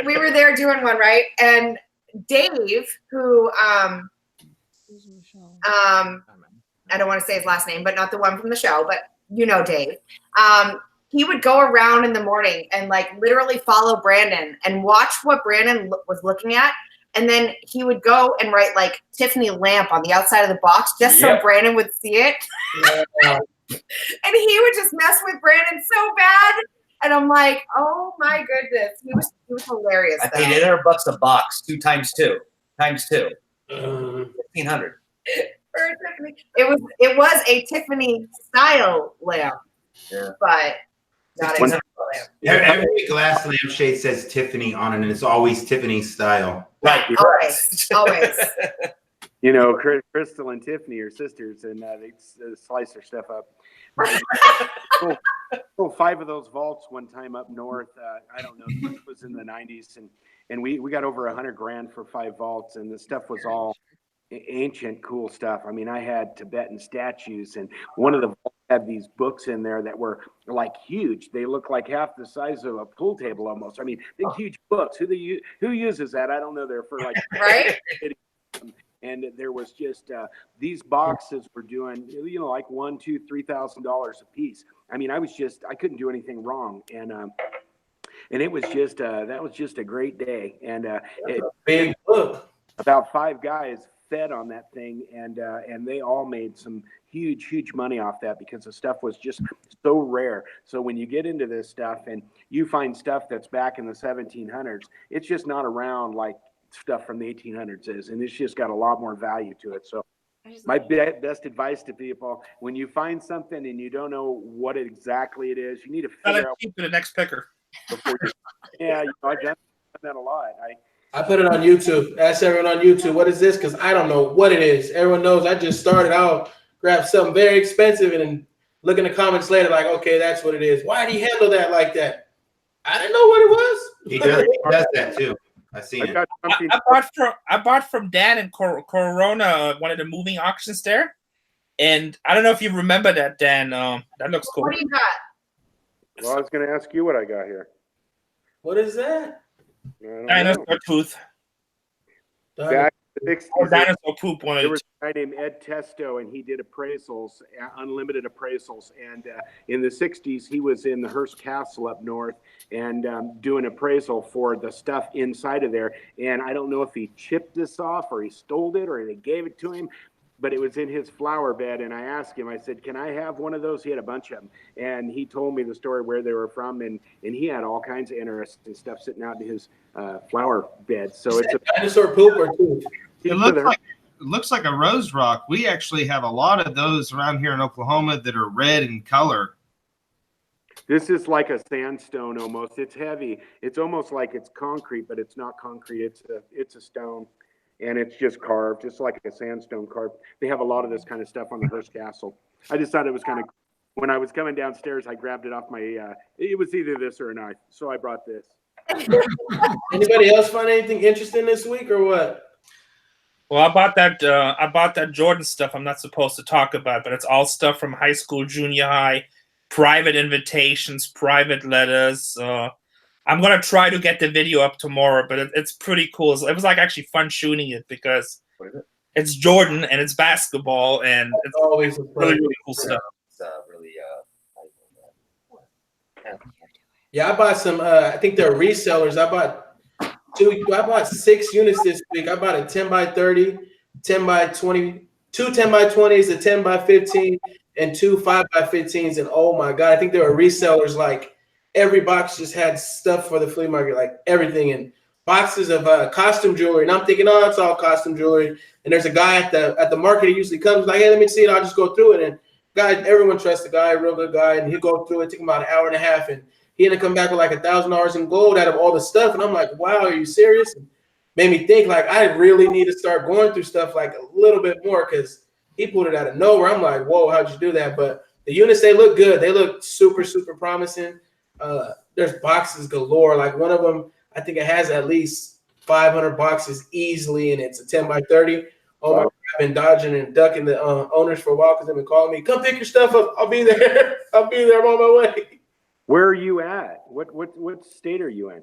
we were there doing one, right? And Dave, who I don't want to say his last name, but not the one from the show, but you know Dave. He would go around in the morning and like literally follow Brandon and watch what Brandon was looking at. And then he would go and write like Tiffany lamp on the outside of the box just so Brandon would see it. And he would just mess with Brandon so bad. And I'm like, oh my goodness. He was hilarious. I paid $800 a box, 2 times 2. 1,500. For Tiffany. It was a Tiffany style lamp. Yeah. But not a lamp. Every glass lampshade says Tiffany on it, and it's always Tiffany style. Right. Always. You know, Crystal and Tiffany are sisters, and they slice their stuff up. Sold 5 of those vaults one time up north. I don't know, it was in the 90s, and we got over $100,000 for 5 vaults, and the stuff was all ancient, cool stuff. I mean, I had Tibetan statues, and one of the vaults had these books in there that were like huge. They look like half the size of a pool table almost. I mean, big, huge books. Who uses that? I don't know. They're for like right. And there was just these boxes were doing, you know, like $1,000, $2,000, $3,000 a piece. I mean, I couldn't do anything wrong, and it was just that was just a great day. And big book. About 5 guys fed on that thing, and they all made some huge money off that because the stuff was just so rare. So when you get into this stuff and you find stuff that's back in the 1700s, it's just not around like stuff from the 1800s is, and it's just got a lot more value to it. So my best advice to people, when you find something and you don't know what exactly it is, you need to figure out the next picker. Yeah, you know, I've done that a lot. I put it on YouTube. Ask everyone on YouTube, what is this? Because I don't know what it is. Everyone knows I just started. I'll grab something very expensive and then look in the comments later like, okay, that's what it is. Why did he handle that like that? I didn't know what it was. He does that too. I've seen it. I bought from Dan in Corona, one of the moving auctions there. And I don't know if you remember that, Dan. That looks cool. What do you got? Well, I was going to ask you what I got here. What is that? Dinosaur tooth. Back in the 60s, dinosaur poop. There was a guy named Ed Testo, and he did appraisals, unlimited appraisals. And in the 60s, he was in the Hearst Castle up north and doing appraisal for the stuff inside of there. And I don't know if he chipped this off or he stole it or they gave it to him, but it was in his flower bed. And I asked him, I said, can I have one of those? He had a bunch of them. And he told me the story where they were from. And he had all kinds of interesting stuff sitting out in his flower bed. So it's a dinosaur poop or tooth? It looks like a rose rock. We actually have a lot of those around here in Oklahoma that are red in color. This is like a sandstone almost. It's heavy. It's almost like it's concrete, but it's not concrete. It's a stone. And it's just carved, just like a sandstone carved. They have a lot of this kind of stuff on the Hearst Castle. I just thought it was kind of, when I was coming downstairs, I grabbed it off my, it was either this or a knife. So I brought this. Anybody else find anything interesting this week or what? Well, I bought that Jordan stuff I'm not supposed to talk about, but it's all stuff from high school, junior high, private invitations, private letters. I'm going to try to get the video up tomorrow, but it's pretty cool. It was like actually fun shooting it because it's Jordan and it's basketball and it's always really cool stuff. Yeah, I bought some, I think they're resellers. I bought 6 units this week. I bought a 10 by 30, 10 by 20, 2 10 by 20s, a 10 by 15, and 2 5 by 15s. And oh my God, I think there were resellers. Like every box just had stuff for the flea market, like everything, and boxes of costume jewelry. And I'm thinking, oh, it's all costume jewelry. And there's a guy at the market. He usually comes like, hey, let me see it. I'll just go through it. And everyone trusts the guy, real good guy. And he'll go through it. Take him about an hour and a half. And he ended up coming back with like $1,000 in gold out of all the stuff. And I'm like, wow, are you serious? And made me think like I really need to start going through stuff like a little bit more because he pulled it out of nowhere. I'm like, whoa, how'd you do that? But the units, they look good. They look super, super promising. There's boxes galore. Like one of them, I think it has at least 500 boxes easily, and it's a 10 by 30. Oh my God, I've been dodging and ducking the owners for a while because they've been calling me, come pick your stuff up. I'll be there. I'll be there. I'm on my way. Where are you at? What state are you in?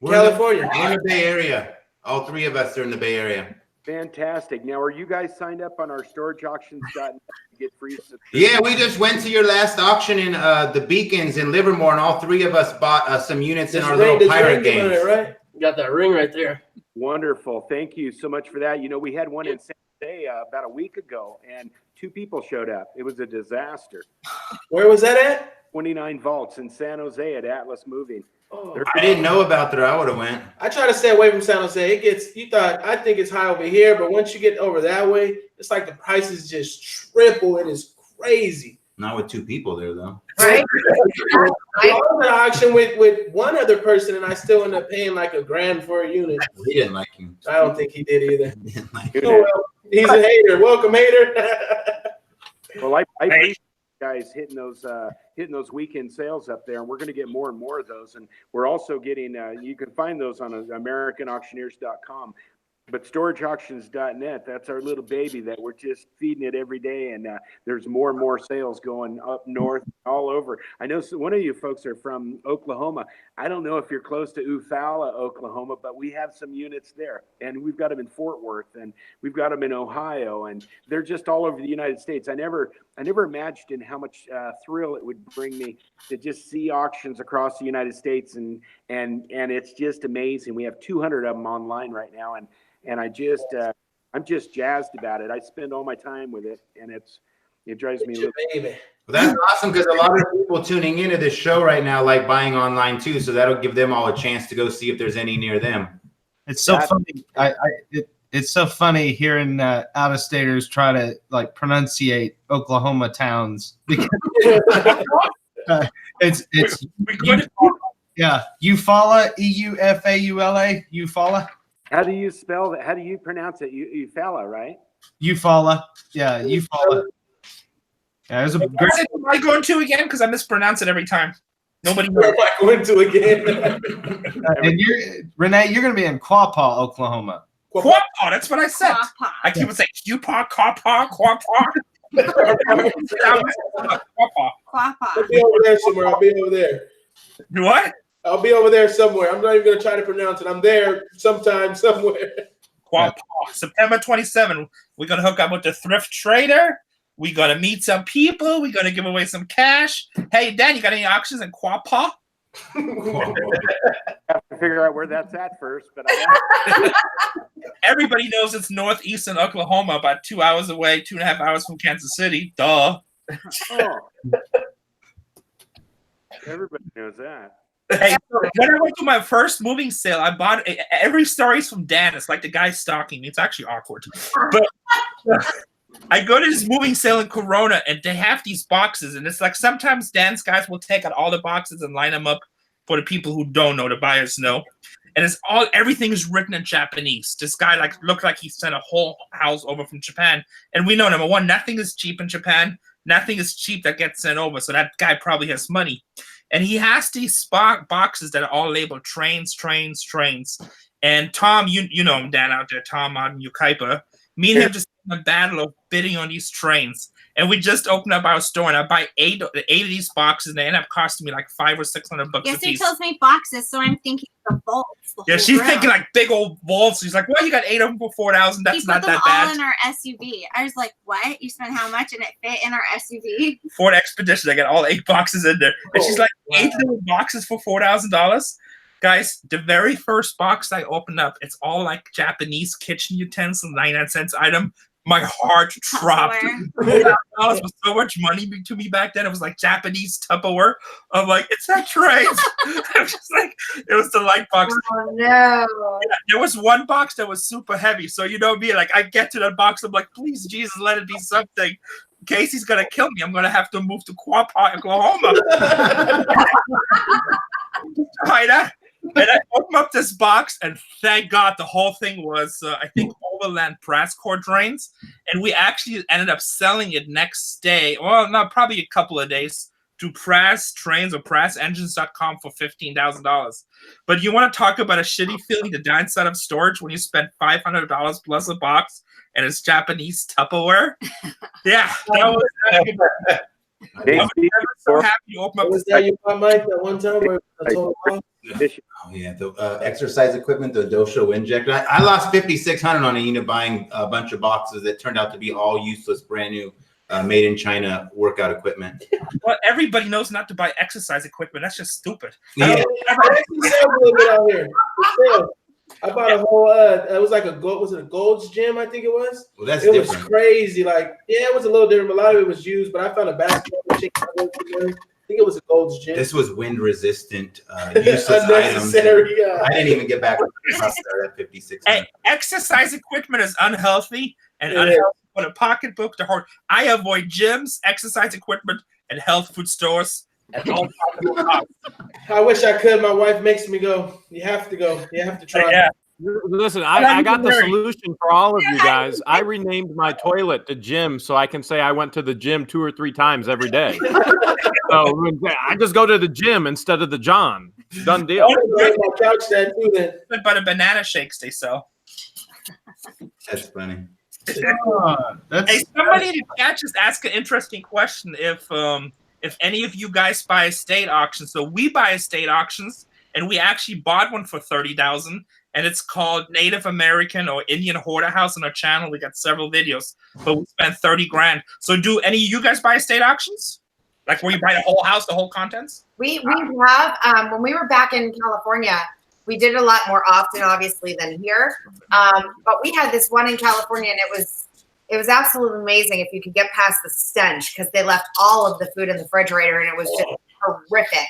California. We're in the Bay Area. All three of us are in the Bay Area. Fantastic. Now, are you guys signed up on our storageauctions.net to get free subscriptions? Yeah, we just went to your last auction in the Beacons in Livermore, and all three of us bought some units in our little pirate games. Right? You got that ring right there. Wonderful. Thank you so much for that. You know, we had one in San Jose about a week ago, and 2 people showed up. It was a disaster. Where was that at? 29 Vaults in San Jose at Atlas Moving. Oh, I didn't know about that. I would have went. I try to stay away from San Jose. It gets, I think it's high over here, but once you get over that way, it's like the prices just triple. It is crazy. Not with 2 people there, though. Right? I was at an auction with one other person, and I still ended up paying like $1,000 for a unit. He didn't like you. I don't think he did either. Oh, well, he's a hater. Welcome, hater. Well, I appreciate you guys hitting those weekend sales up there, and we're going to get more and more of those. And we're also getting you can find those on AmericanAuctioneers.com. But storageauctions.net, that's our little baby that we're just feeding it every day. And there's more and more sales going up north all over. I know one of you folks are from Oklahoma. I don't know if you're close to Eufaula, Oklahoma, but we have some units there. And we've got them in Fort Worth, and we've got them in Ohio. And they're just all over the United States. I never imagined how much thrill it would bring me to just see auctions across the United States. And it's just amazing. We have 200 of them online right now. And I'm just jazzed about it. I spend all my time with it, and it drives me. Well, that's awesome, because a lot of people tuning into this show right now like buying online too, so that'll give them all a chance to go see if there's any near them. It's so funny. It's so funny hearing out-of-staters try to like pronunciate Oklahoma towns because it's yeah, Eufaula, Eufaula, Eufaula. How do you spell that? How do you pronounce it? Eufaula, right? Eufaula. Yeah, Eufaula. Yeah, it was a great. What am I going to again? Because I mispronounce it every time. Nobody knows. What am I going to again? And Rene, you're going to be in Quapaw, Oklahoma. Quapaw, that's what I said. I keep saying Quapaw, Quapaw, Quapaw. I'll be over there somewhere. I'll be over there. What? I'll be over there somewhere. I'm not even going to try to pronounce it. I'm there sometime, somewhere. Quapaw. September 27th, we're going to hook up with the thrift trader. We're going to meet some people. We're going to give away some cash. Hey, Dan, you got any auctions in Quapaw? I have to figure out where that's at first, but everybody knows it's northeastern Oklahoma, about 2 hours away, 2.5 hours from Kansas City. Duh. Oh. Everybody knows that. Hey, when I went to my first moving sale, I bought every story's from Dan. It's like the guy stalking me. It's actually awkward. But I go to this moving sale in Corona, and they have these boxes, and it's like sometimes Dan's guys will take out all the boxes and line them up for the people who don't know, the buyers know. And everything is written in Japanese. This guy looked like he sent a whole house over from Japan. And we know, number one, nothing is cheap in Japan. Nothing is cheap that gets sent over. So that guy probably has money. And he has these boxes that are all labeled trains. And Tom, you know him, Dan, out there, Tom out in Ukaipa. Me and him just in a battle of bidding on these trains. And we just opened up our store, and I buy eight of these boxes, and they end up costing me like $500 or $600 a Yes, he piece. tells me boxes, so I'm thinking the bolts. Yeah, she's thinking like big old vaults. She's like, well, you got 8 of them for $4,000. That's not that bad. All in our SUV. I was like, what? You spent how much, and it fit in our SUV? Ford Expedition. I got all 8 boxes in there. And she's like, 8 little boxes for $4,000? Guys, the very first box I opened up, it's all like Japanese kitchen utensils, 99-cent item. My heart dropped. $4,000 was so much money to me back then. It was like Japanese Tupperware. I'm like, it's that train. I was just like, it was the light box. Oh no! Yeah, there was one box that was super heavy. So you know me, like I get to that box, I'm like, please, Jesus, let it be something. Casey's gonna kill me. I'm gonna have to move to Quapaw, Oklahoma. Try that. And I opened up this box, and thank God the whole thing was, I think, Overland Press Corps drains. And we actually ended up selling it next day. Well, no, probably a couple of days to Press Trains or PressEngines.com for $15,000. But you want to talk about a shitty feeling, the downside of storage when you spend $500 plus a box and it's Japanese Tupperware. Yeah, that was I'm so happy to open up. Was that you, Mike, that one time where I told him? Oh yeah, the exercise equipment, the Dosho injector. I lost 5,600 on a unit buying a bunch of boxes that turned out to be all useless, brand new, made in China workout equipment. Well, everybody knows not to buy exercise equipment. That's just stupid. Yeah. I bought a whole. It was like a gold. Was it a Gold's Gym? I think it was. Well, that's it different. was crazy. Like, yeah, it was a little different. But a lot of it was used. But I found a basketball machine. I think it was a Gold's Gym. This was wind resistant, useless items. I didn't even get back at 56. Hey, exercise equipment is unhealthy and unhealthy for the pocketbook to hold. I avoid gyms, exercise equipment, and health food stores at all times. I wish I could. My wife makes me go. You have to go. You have to try. Yeah. Listen, I got the solution for all of you guys. I renamed my toilet to Jim so I can say I went to the gym 2 or 3 times every day. So I just go to the gym instead of the John. Done deal. But the banana shakes they sell. That's funny. Hey, somebody in the chat just asked an interesting question. If any of you guys buy estate auctions, so we buy estate auctions, and we actually bought one for $30,000, and it's called Native American or Indian Hoarder House on our channel. We got several videos, but we spent 30 grand. So do any of you guys buy estate auctions? Like where you buy the whole house, the whole contents? We have when we were back in California, we did it a lot more often, obviously, than here. But we had this one in California, and it was absolutely amazing if you could get past the stench because they left all of the food in the refrigerator, and it was just horrific.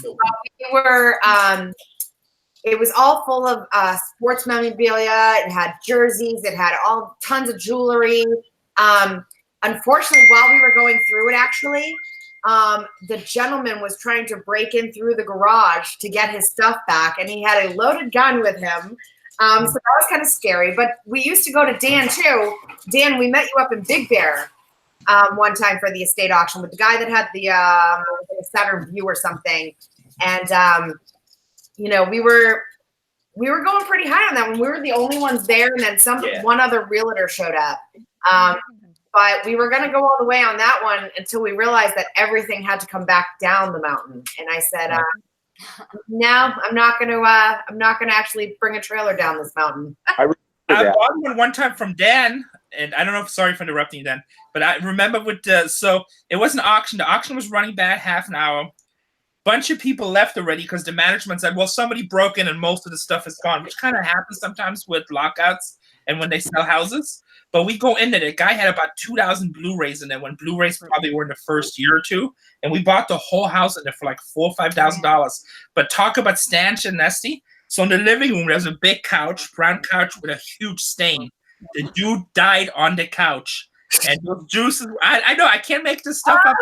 We were. It was all full of sports memorabilia. It had jerseys. It had tons of jewelry. Unfortunately, while we were going through it, actually, the gentleman was trying to break in through the garage to get his stuff back, and he had a loaded gun with him. So that was kind of scary. But we used to go to Dan too. Dan, we met you up in Big Bear one time for the estate auction with the guy that had the Saturn View or something, and we were going pretty high on that one. We were the only ones there, and then one other realtor showed up. But we were going to go all the way on that one until we realized that everything had to come back down the mountain. And I said, no, I'm not going to actually bring a trailer down this mountain. I bought one time from Dan, and I don't know if, sorry for interrupting you, Dan, but I remember so it was an auction. The auction was running back half an hour. Bunch of people left already because the management said, well, somebody broke in and most of the stuff is gone, which kind of happens sometimes with lockouts and when they sell houses. But we go in there, the guy had about 2,000 Blu-rays in there when Blu-rays probably were in the first year or two. And we bought the whole house in there for like $4,000 or $5,000. But talk about stanch and nasty. So in the living room, there's a big couch, brown couch with a huge stain. The dude died on the couch. And those juices, I know, I can't make this stuff up.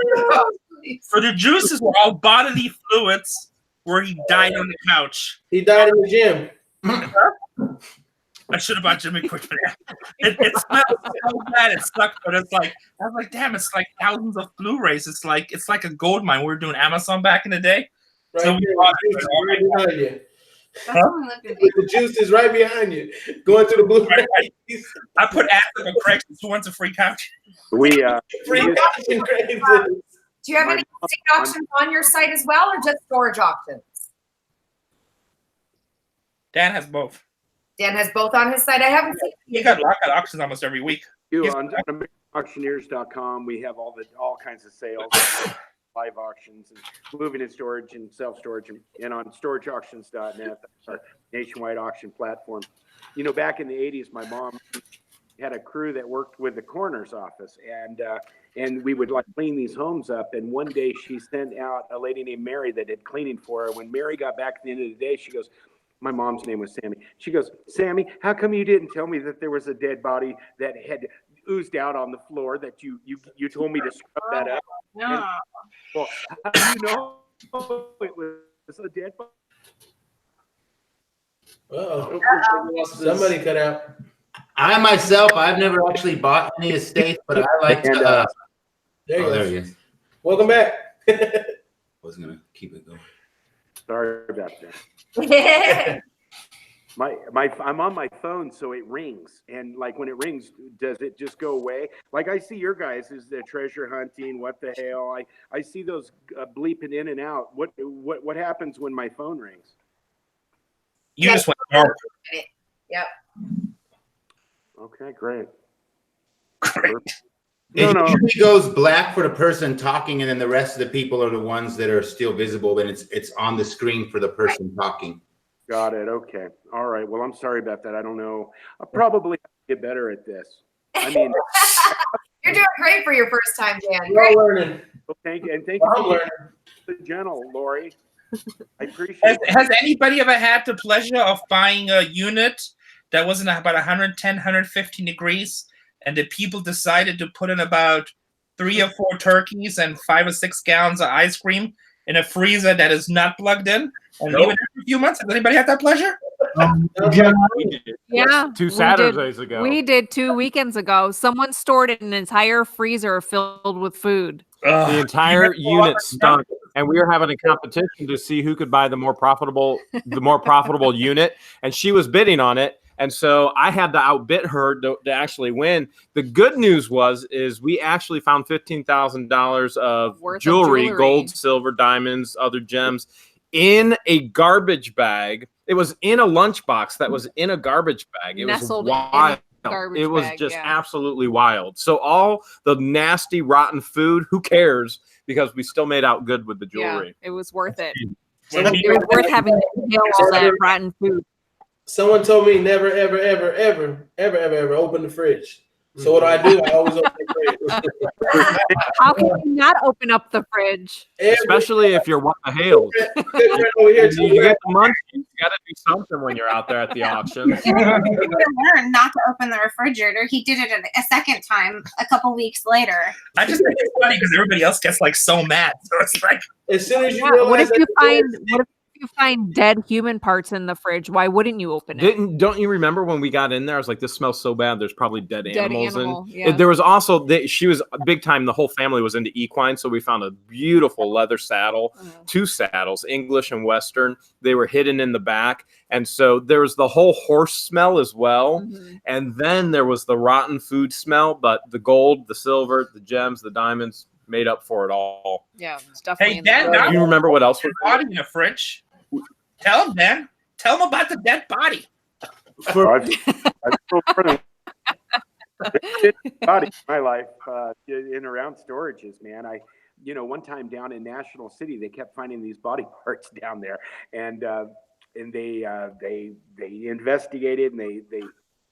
So the juices were all bodily fluids where he died on the couch. He died in the gym. I should have bought Jimmy equipment. It smells so bad. It sucked, but it's like I was like, damn, it's like thousands of Blu-rays. It's like a gold mine. We were doing Amazon back in the day. Right so we bought right behind you. The juice is right behind you. Going to the Blu-ray. I put acid on Craigslist. Who wants a free couch? Do you have any estate auctions on your site as well, or just storage auctions? Dan has both. Dan has both on his site. I haven't seen. You got lockout auctions almost every week. On auctioneers.com, we have all kinds of sales, live auctions, and moving and storage and self-storage, and on storageauctions.net, that's our nationwide auction platform. Back in the 80s, my mom had a crew that worked with the coroner's office, and we would clean these homes up. And one day she sent out a lady named Mary that did cleaning for her. When Mary got back at the end of the day, she goes, my mom's name was Sammy. She goes, Sammy, how come you didn't tell me that there was a dead body that had oozed out on the floor that you told me to scrub that up? No. And, well, how do you know it was a dead body? Somebody cut out. I myself, I've never actually bought any estates, but I like to. There he is. Welcome back. Was gonna keep it going. Sorry about that. I'm on my phone, so it rings, and like when it rings, does it just go away? Like I see your guys is the treasure hunting. What the hell? I see those bleeping in and out. What happens when my phone rings? You just went dark. Yep. Okay, great. It usually goes black for the person talking, and then the rest of the people are the ones that are still visible, and it's on the screen for the person talking. Got it. Okay. All right. Well, I'm sorry about that. I don't know. I'll probably get better at this. I mean, you're doing great for your first time, Dan. We're all learning. Well, thank you, and thank you for the gentle, Lori. I appreciate it. Has anybody ever had the pleasure of buying a unit that was in about 110, 115 degrees, and the people decided to put in about 3 or 4 turkeys and 5 or 6 gallons of ice cream in a freezer that is not plugged in, and leave it for a few months? Has anybody had that pleasure? Yeah, 2 Saturdays ago. We did 2 weekends ago. Someone stored an entire freezer filled with food. The entire unit stunk, and we were having a competition to see who could buy the more profitable unit, and she was bidding on it. And so I had to outbid her to actually win. The good news is we actually found $15,000 of jewelry, gold, silver, diamonds, other gems in a garbage bag. It was in a lunchbox that was in a garbage bag. It was wild. It was just absolutely wild. So all the nasty, rotten food, who cares? Because we still made out good with the jewelry. Yeah, it was worth it. It was worth having to kill all that rotten food. Someone told me never, ever, ever, ever, ever, ever, ever open the fridge. So what do? I always open the fridge. How can you not open up the fridge? Especially if you're one of the Hales. You get the munchies. You got to do something when you're out there at the auctions. He learned not to open the refrigerator. He did it a second time a couple weeks later. I just think it's funny because everybody else gets like so mad. So it's like, as soon as you what if you find dead human parts in the fridge? Why wouldn't you open it? Don't you remember when we got in there? I was like, this smells so bad. There's probably dead animals in. Yeah. There was also she was big time. The whole family was into equine, so we found a beautiful leather saddle, 2 saddles, English and Western. They were hidden in the back, and so there was the whole horse smell as well, and then there was the rotten food smell. But the gold, the silver, the gems, the diamonds made up for it all. Yeah, it's definitely. Hey, Dan, do you remember what else was body in the fridge? Tell him, Dan. Tell him about the dead body. I've body in my life in around storages, man. One time down in National City, they kept finding these body parts down there, and they investigated, and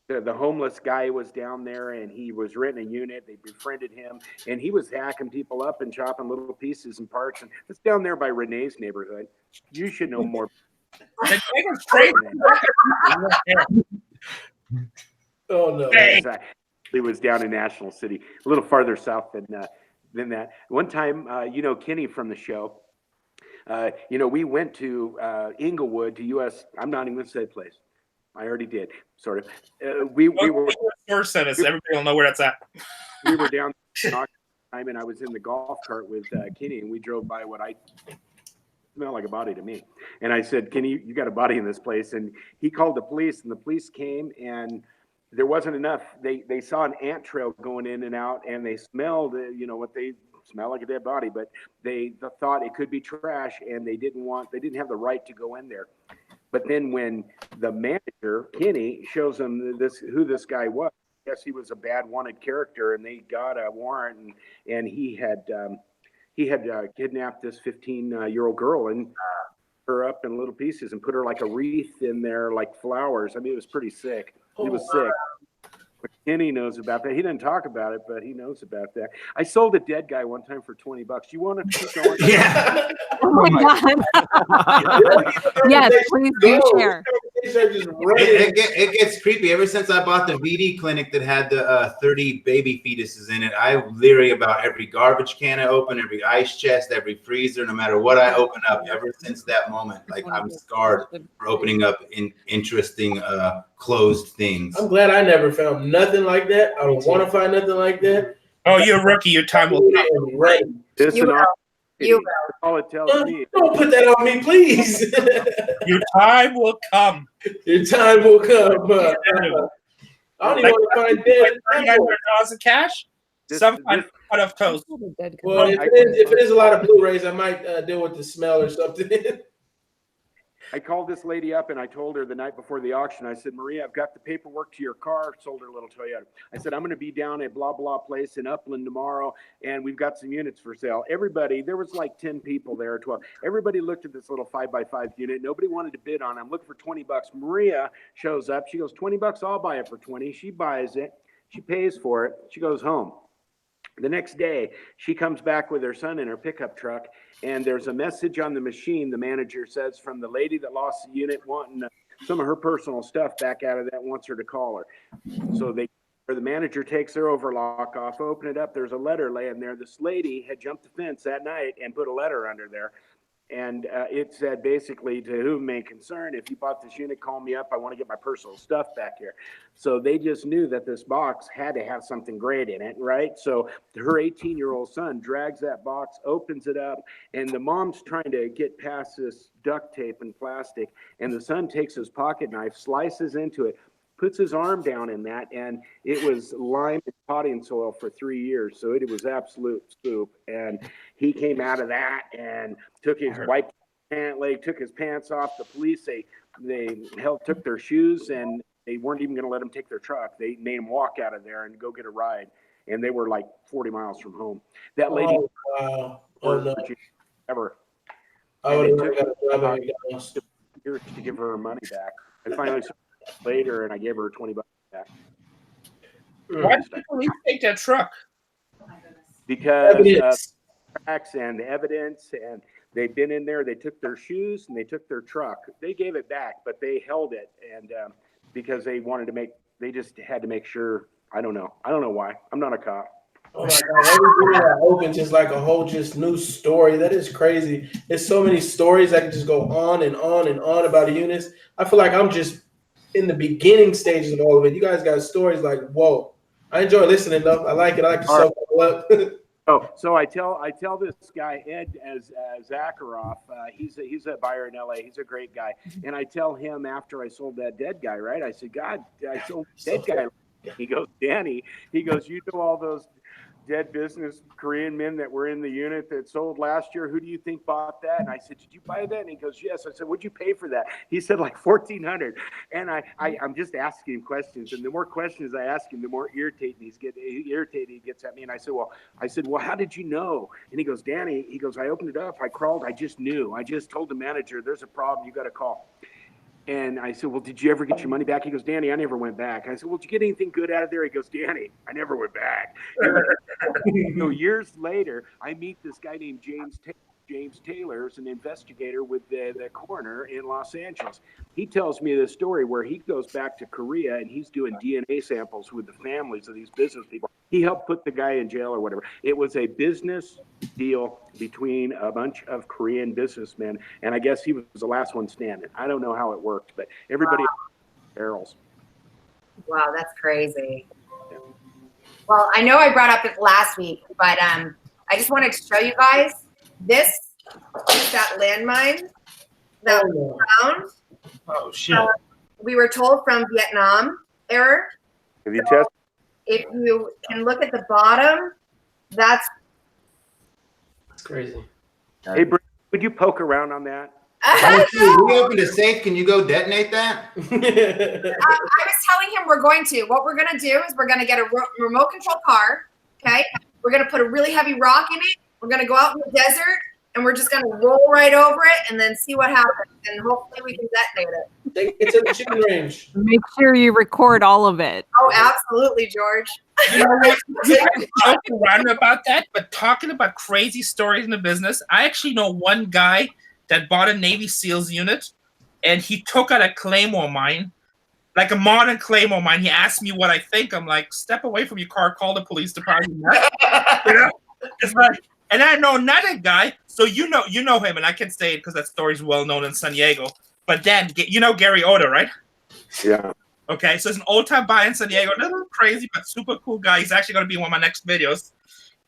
the homeless guy was down there, and he was renting a unit. They befriended him, and he was hacking people up and chopping little pieces and parts. And it's down there by Rene's neighborhood. You should know more. Oh no! It was down in National City, a little farther south than that. One time, Kenny from the show. We went to Inglewood to U.S. I'm not even going to say the place. I already did, sort of. We were first sentence. Everybody will know where that's at. We were down time, and I was in the golf cart with Kenny, and we drove by what I smelled like a body to me. And I said, "Kenny, you got a body in this place." And he called the police, and the police came, and there wasn't enough. They saw an ant trail going in and out, and they smelled, what they smell like a dead body, but they thought it could be trash, and they didn't have the right to go in there. But then when the manager, Kenny, shows them who this guy was, yes, he was a bad wanted character, and they got a warrant, and he had kidnapped this 15-year-old girl and her up in little pieces and put her like a wreath in there, like flowers. I mean, it was pretty sick. He was sick. But Kenny knows about that. He didn't talk about it, but he knows about that. I sold a dead guy one time for $20. You want to keep going? Yeah. Oh my God. Yes, please do share. It gets creepy. Ever since I bought the VD clinic that had the 30 baby fetuses in it, I literally about every garbage can I open, every ice chest, every freezer, no matter what I open up. Ever since that moment, like I'm scarred for opening up interesting closed things. I'm glad I never found nothing like that. I don't want to find nothing like that. Oh, you're a rookie. Your time will come. Right. All it tells me. Don't put that on me, please. Your time will come. Your time will come. I don't even want to find dead. $300 in cash. Some kind of cut off toast. Well, if it is a lot of Blu-rays, I might deal with the smell or something. I called this lady up and I told her the night before the auction, I said, Maria, I've got the paperwork to your car. Sold her a little Toyota. I said, I'm going to be down at blah, blah place in Upland tomorrow, and we've got some units for sale. Everybody, there was like 10 people there, 12. Everybody looked at this little 5x5 unit. Nobody wanted to bid on it. I'm looking for $20. Maria shows up. She goes, $20, I'll buy it for 20. She buys it. She pays for it. She goes home. The next day, she comes back with her son in her pickup truck, and there's a message on the machine, the manager says, from the lady that lost the unit wanting some of her personal stuff back out of that, wants her to call her. So the manager takes her overlock off, open it up, there's a letter laying there. This lady had jumped the fence that night and put a letter under there. And it said basically, to whom may concern, if you bought this unit, call me up. I want to get my personal stuff back here. So they just knew that this box had to have something great in it, right? So her 18-year-old son drags that box, opens it up, and the mom's trying to get past this duct tape and plastic. And the son takes his pocket knife, slices into it, puts his arm down in that, and it was lime and potting soil for 3 years. So it was absolute soup. And he came out of that and took his wiped pant leg, took his pants off. The police, they took their shoes, and they weren't even going to let him take their truck. They made him walk out of there and go get a ride. And they were like 40 miles from home. That lady, wow. No. Ever. It took years to give her money back. I finally later, and I gave her $20 back. Why did the police take that truck? Because tracks and evidence, and they'd been in there. They took their shoes and they took their truck. They gave it back, but they held it, and because they wanted to they just had to make sure. I don't know why. I'm not a cop. Oh my God! Every video that opens is like a whole just new story. That is crazy. There's so many stories that can just go on and on and on about units. I feel like I'm just in the beginning stages of all of it. You guys got stories like, whoa. I enjoy listening though. I like it. I like to soak it up. So I tell this guy Ed as Zakharoff. He's a buyer in LA. He's a great guy. And I tell him after I sold that dead guy, right? I said, God, I sold dead guy. He goes, Danny. He goes, you know all those dead business Korean men that were in the unit that sold last year. Who do you think bought that? And I said, did you buy that? And he goes, yes. I said, what'd you pay for that? He said like $1,400. And I'm just asking him questions. And the more questions I ask him, the more irritated he gets at me. And I said, well, how did you know? And he goes, Danny, he goes, I opened it up. I crawled. I just knew. I just told the manager, there's a problem. You got to call. And I said, well, did you ever get your money back? He goes, Danny, I never went back. I said, well, did you get anything good out of there? He goes, Danny, I never went back. So years later, I meet this guy named James Taylor, is an investigator with the coroner in Los Angeles. He tells me this story where he goes back to Korea and he's doing DNA samples with the families of these business people. He helped put the guy in jail or whatever. It was a business deal between a bunch of Korean businessmen, and I guess he was the last one standing. I don't know how it worked, but everybody barrels. Wow, that's crazy. Yeah. Well, I know I brought up it last week, but I just wanted to show you guys. This is that landmine that we found. Oh, shit. We were told from Vietnam era. Have you tested? If you can look at the bottom, that's crazy. Hey, Brent, would you poke around on that? We opened a safe. Can you go detonate that? I was telling him we're going to. What we're going to do is we're going to get a remote control car. Okay. We're going to put a really heavy rock in it. We're going to go out in the desert and we're just going to roll right over it and then see what happens. And hopefully we can detonate it. Take it to the shooting range. Make sure you record all of it. Oh, absolutely, George. You know what? Joke around about that, but talking about crazy stories in the business, I actually know one guy that bought a Navy SEALs unit, and he took out a Claymore mine, like a modern Claymore mine. He asked me what I think. I'm like, step away from your car, call the police department. You know? It's like, and I know another guy, so you know him, and I can say it because that story's well known in San Diego. But then, you know Gary Oda, right? Yeah. Okay, so it's an old-time buy in San Diego. A little crazy, but super cool guy. He's actually going to be in one of my next videos.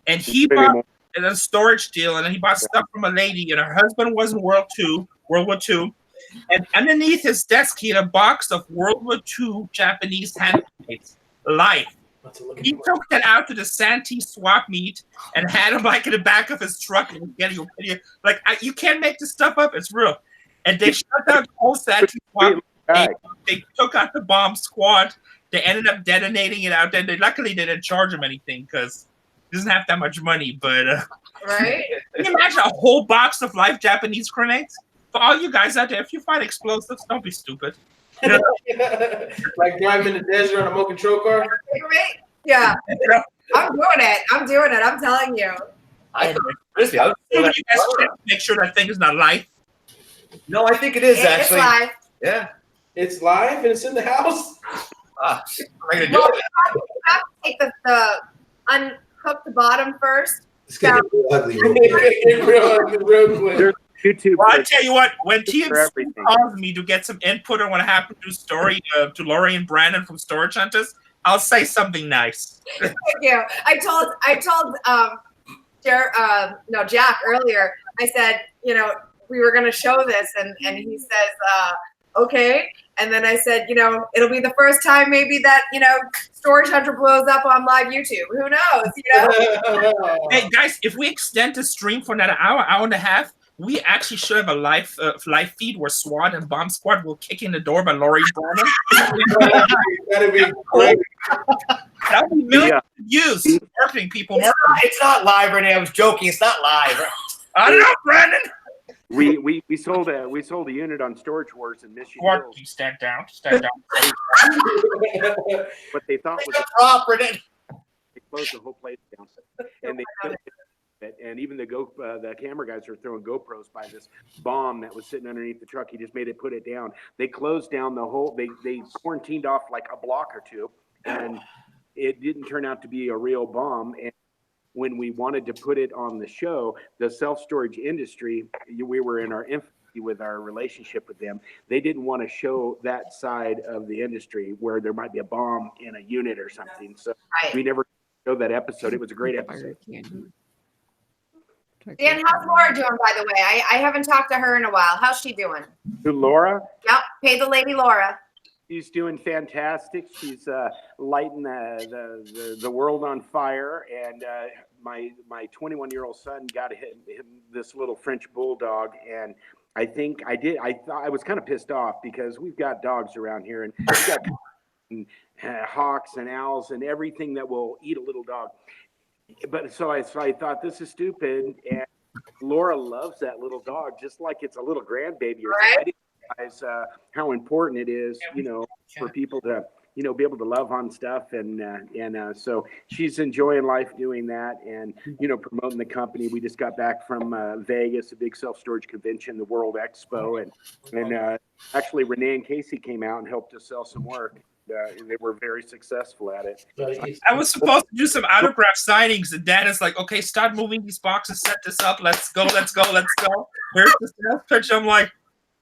And he bought a storage deal, and then he bought stuff from a lady, and her husband was in World War II. And underneath his desk, he had a box of World War II Japanese handplates, life. He took that out to the Santee swap meet and had him like in the back of his truck and was getting a video. Like, you can't make this stuff up. It's real. And they shut down the whole Santee swap meet. They took out the bomb squad. They ended up detonating it out there. Luckily, they didn't charge him anything because he doesn't have that much money. But right? Can you imagine a whole box of live Japanese grenades? For all you guys out there, if you find explosives, don't be stupid. Like driving in the desert on a remote control car? Yeah. I'm doing it. I'm telling you. Honestly, I would you guys check to make sure that thing is not live? No, I think it is actually. It's live. Yeah. It's live and it's in the house? Ah, am I going to do it? You have to take the unhook the bottom first. It's going to get ugly. Real quick. YouTube. Well, I tell you what, when TMC calls me to get some input on what happened to the story to Lori and Brandon from Storage Hunters, I'll say something nice. Thank you. I told Jack earlier. I said, we were going to show this, and he says, okay. And then I said, it'll be the first time maybe that Storage Hunter blows up on live YouTube. Who knows? Hey guys, if we extend the stream for another hour and a half, we actually should have a live feed where SWAT and Bomb Squad will kick in the door by Lori Brandon. That'd be great. That would be millions of views. Marketing people. It's not live, Rene. I was joking. It's not live. I don't know, Brandon. We sold a unit on Storage Wars in Michigan. What? You stand down. What they thought was Rene. They closed the whole place down, and they filmed it. And even the camera guys are throwing GoPros by this bomb that was sitting underneath the truck. He just made it put it down. They closed down the whole. They quarantined off like a block or two, and it didn't turn out to be a real bomb. And when we wanted to put it on the show, the self-storage industry, we were in our infancy with our relationship with them. They didn't want to show that side of the industry where there might be a bomb in a unit or something. So we never showed that episode. It was a great episode. Dan, how's Laura doing, by the way? I haven't talked to her in a while. How's she doing? To Laura? Yep, pay the lady Laura. She's doing fantastic. She's lighting the world on fire. And my 21-year-old son got him this little French bulldog. And I think I was kind of pissed off because we've got dogs around here. And we've got hawks and owls and everything that will eat a little dog. But so I thought, this is stupid, and Laura loves that little dog just like it's a little grandbaby. Or something. I didn't realize how important it is, for people to, be able to love on stuff, and so she's enjoying life doing that, and promoting the company. We just got back from Vegas, a big self-storage convention, the World Expo, and actually Rene and Casey came out and helped us sell some work. And they were very successful at it. I was supposed to do some autograph signings, and Dad is like, okay, start moving these boxes, set this up, let's go. Here's the sales pitch. I'm like,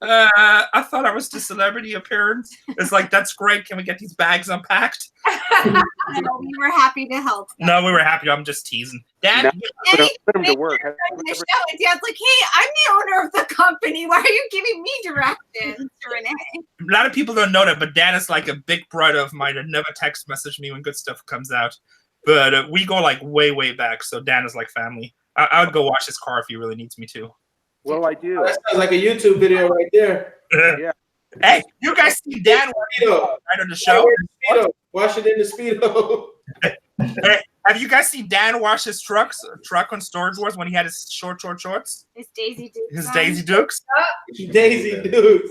I thought I was the celebrity appearance. It's like, that's great. Can we get these bags unpacked? No, we were happy to help. No, we were happy. I'm just teasing. Dad, put them to work. Dad's like, hey, I'm the owner of the company. Why are you giving me directions, Rene? A lot of people don't know that, but Dan is like a big brother of mine that never text message me when good stuff comes out. But we go like way, way back. So Dan is like family. I would go wash his car if he really needs me to. Well, I do. That sounds like a YouTube video right there. Yeah. Hey, you guys see Dan right on the show? Wash it in the Speedo. Hey, have you guys seen Dan wash his truck on Storage Wars when he had his shorts? His Daisy Dukes. His Daisy Dukes? Daisy Dukes.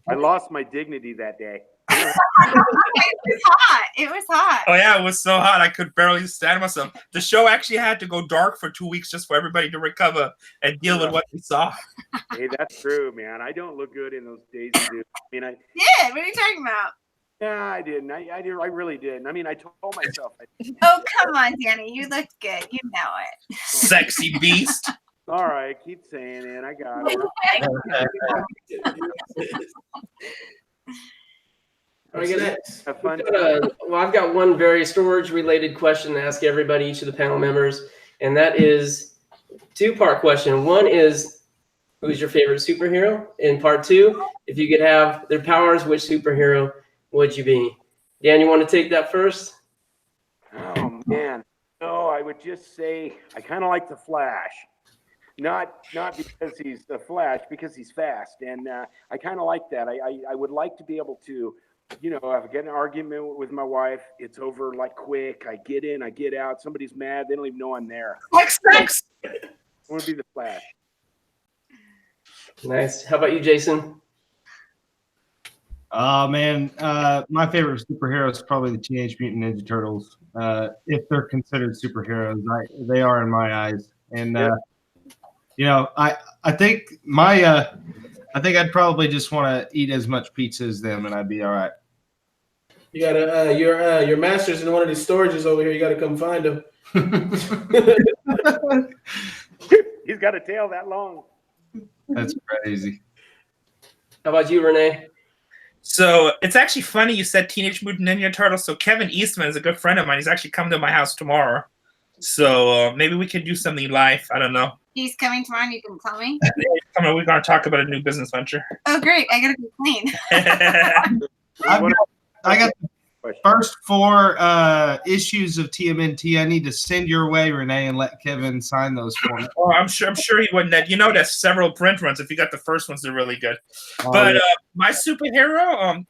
I lost my dignity that day. It was hot. Oh yeah, it was so hot I could barely stand myself. The show actually had to go dark for 2 weeks just for everybody to recover and deal with what we saw. Hey, that's true, man. I don't look good in those Daisy Dukes. Yeah, what are you talking about? Yeah, I didn't. I really didn't. I mean, I told myself. Oh, come on, Danny. You looked good. You know it. Sexy beast. All right, keep saying it. I got it. Have fun. Well, I've got one very storage-related question to ask everybody, each of the panel members, and that is two-part question. One is, who's your favorite superhero? In part 2, if you could have their powers, which superhero would you be? Dan, you want to take that first? Oh man, no, I would just say I kind of like the Flash, not because he's the Flash, because he's fast, and I kind of like that. I would like to be able to, you know, if I get an argument with my wife, it's over like quick. I get in, I get out. Somebody's mad, they don't even know I'm there. Like sex. I want to be the Flash. Nice. How about you, Jason? Oh man, my favorite superhero is probably the Teenage Mutant Ninja Turtles. If they're considered superheroes, they are in my eyes. And you know, I think I think I'd probably just want to eat as much pizza as them, and I'd be all right. You gotta your master's in one of these storages over here. You gotta come find him. He's got a tail that long. That's crazy. How about you, Rene? So it's actually funny you said Teenage Mutant Ninja Turtles. So Kevin Eastman is a good friend of mine. He's actually coming to my house tomorrow. So maybe we could do something live. I don't know. He's coming tomorrow and you can tell me. We're going to talk about a new business venture. Oh, great. I got to be clean. I got the first 4 issues of TMNT. I need to send your way, Renee, and let Kevin sign those for me. Oh, I'm sure he wouldn't. You know, there's several print runs. If you got the first ones, they're really good. But yeah. My superhero,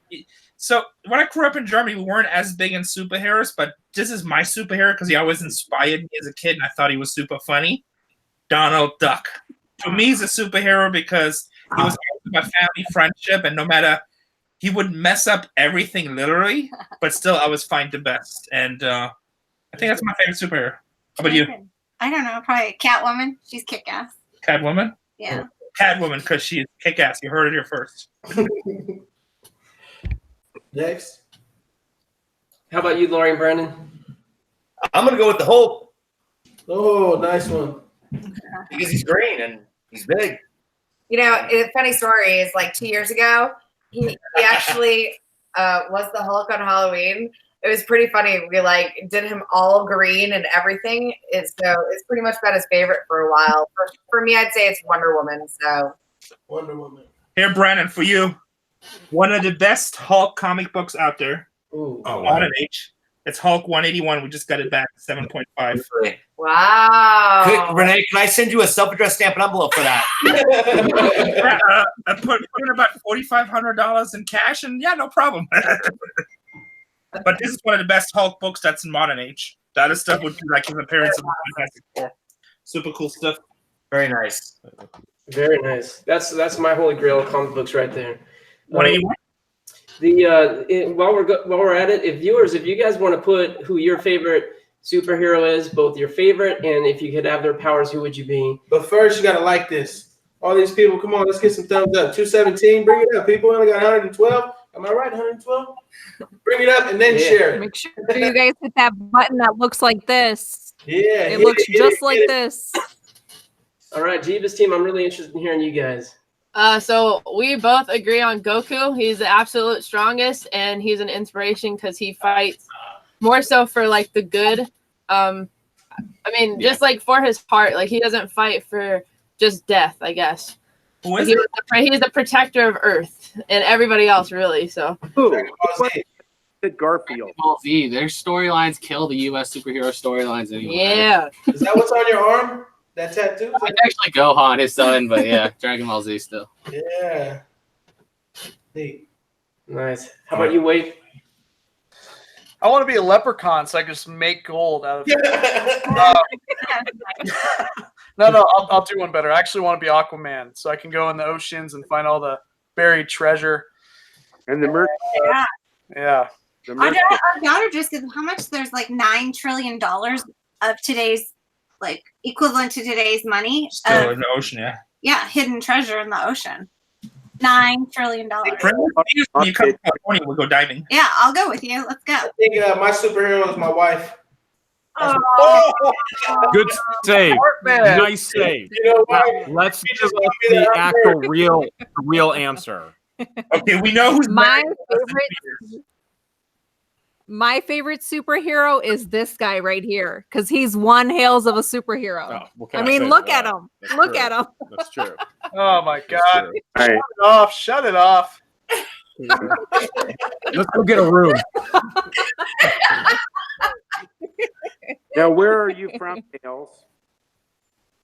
so when I grew up in Germany, we weren't as big in superheroes, but this is my superhero because he always inspired me as a kid, and I thought he was super funny. Donald Duck. To me, he's a superhero because he was about family friendship, and no matter, he would mess up everything literally, but still I was find the best. And I think that's my favorite superhero. How about you? I don't know. Probably Catwoman. She's kick-ass. Catwoman? Yeah. Catwoman, because she's kick-ass. You heard it here first. Next. How about you, Lori and Brandon? I'm going to go with the Hulk. Oh, nice one. Because he's green and he's big. You know, a funny story is like 2 years ago, he actually was the Hulk on Halloween. It was pretty funny. We like did him all green and everything. It's pretty much been his favorite for a while. For me, I'd say it's Wonder Woman. So Wonder Woman. Here, Brandon, for you, one of the best Hulk comic books out there. Ooh. Oh, wow. It's Hulk 181. We just got it back 7.5. Wow. Renee, can I send you a self-addressed stamp and envelope for that? I put in about $4,500 in cash, and yeah, no problem. But this is one of the best Hulk books that's in modern age. The other stuff would be like his appearance in the Fantastic Four. Super cool stuff. Very nice. Very nice. That's my holy grail of comic books right there. 181. While we're at it, if you guys want to put who your favorite superhero is, both your favorite and if you could have their powers, who would you be? But first, you gotta like this. All these people, come on, let's get some thumbs up. 217, bring it up. People only got 112. Am I right? 112. Bring it up and then share it. Make sure you guys hit that button that looks like this. Yeah, it looks just like this. All right, Jebus team, I'm really interested in hearing you guys. So we both agree on Goku. He's the absolute strongest, and he's an inspiration because he fights more so for like the good. I mean, just like for his heart. Like he doesn't fight for just death, I guess. Who is He's the protector of Earth and everybody else, really. So. The Garfield. Z, their storylines kill the U.S. superhero storylines anyway. Yeah. Is that what's on your arm? That tattoo? It's actually Gohan, his son, but yeah, Dragon Ball Z still. Yeah. Neat. Nice. How about you, Wade? I want to be a leprechaun so I can just make gold out of it. No, I'll do one better. I actually want to be Aquaman so I can go in the oceans and find all the buried treasure. And the merch. Yeah. Our daughter just said how much there's like $9 trillion of today's like equivalent to today's money. Still in the ocean, yeah. Yeah, hidden treasure in the ocean. $9 trillion. When you come to California, we'll go diving. Yeah, I'll go with you. Let's go. I think my superhero is my wife. Oh. Good save. Nice save. You know what? Let's give us the actual real answer. Okay, we know who's my favorite. My favorite superhero is this guy right here because he's one hails of a superhero. I mean, look at him. Look at him. That's true. Oh my God! All right. Shut it off! Shut it off! Let's go get a room. Now, where are you from, Nels?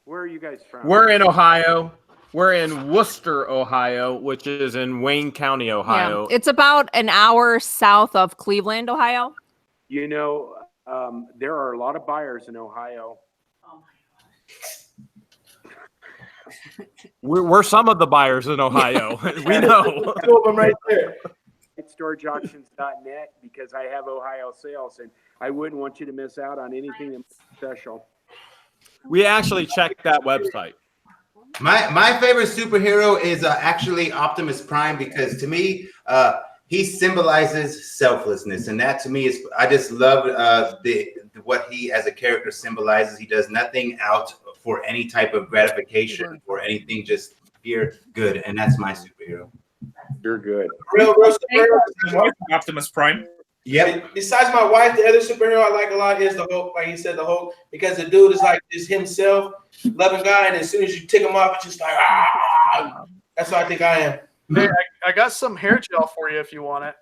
Where are you guys from? We're in Ohio. We're in Worcester, Ohio, which is in Wayne County, Ohio. Yeah. It's about an hour south of Cleveland, Ohio. You know, there are a lot of buyers in Ohio. We're some of the buyers in Ohio. We know. Two of them right there. StorageAuctions.net because I have Ohio sales, and I wouldn't want you to miss out on anything special. We actually checked that website. My favorite superhero is actually Optimus Prime because to me, he symbolizes selflessness, and that to me is I just love what he as a character symbolizes. He does nothing out for any type of gratification or anything, just pure good, and that's my superhero. You're good. Real superhero. Optimus Prime. Yep. Besides my wife, the other superhero I like a lot is the Hulk. Like he said, the Hulk, because the dude is like just himself, loving guy, and as soon as you tick him off, it's just like That's what I think I am. Hey, I got some hair gel for you if you want it.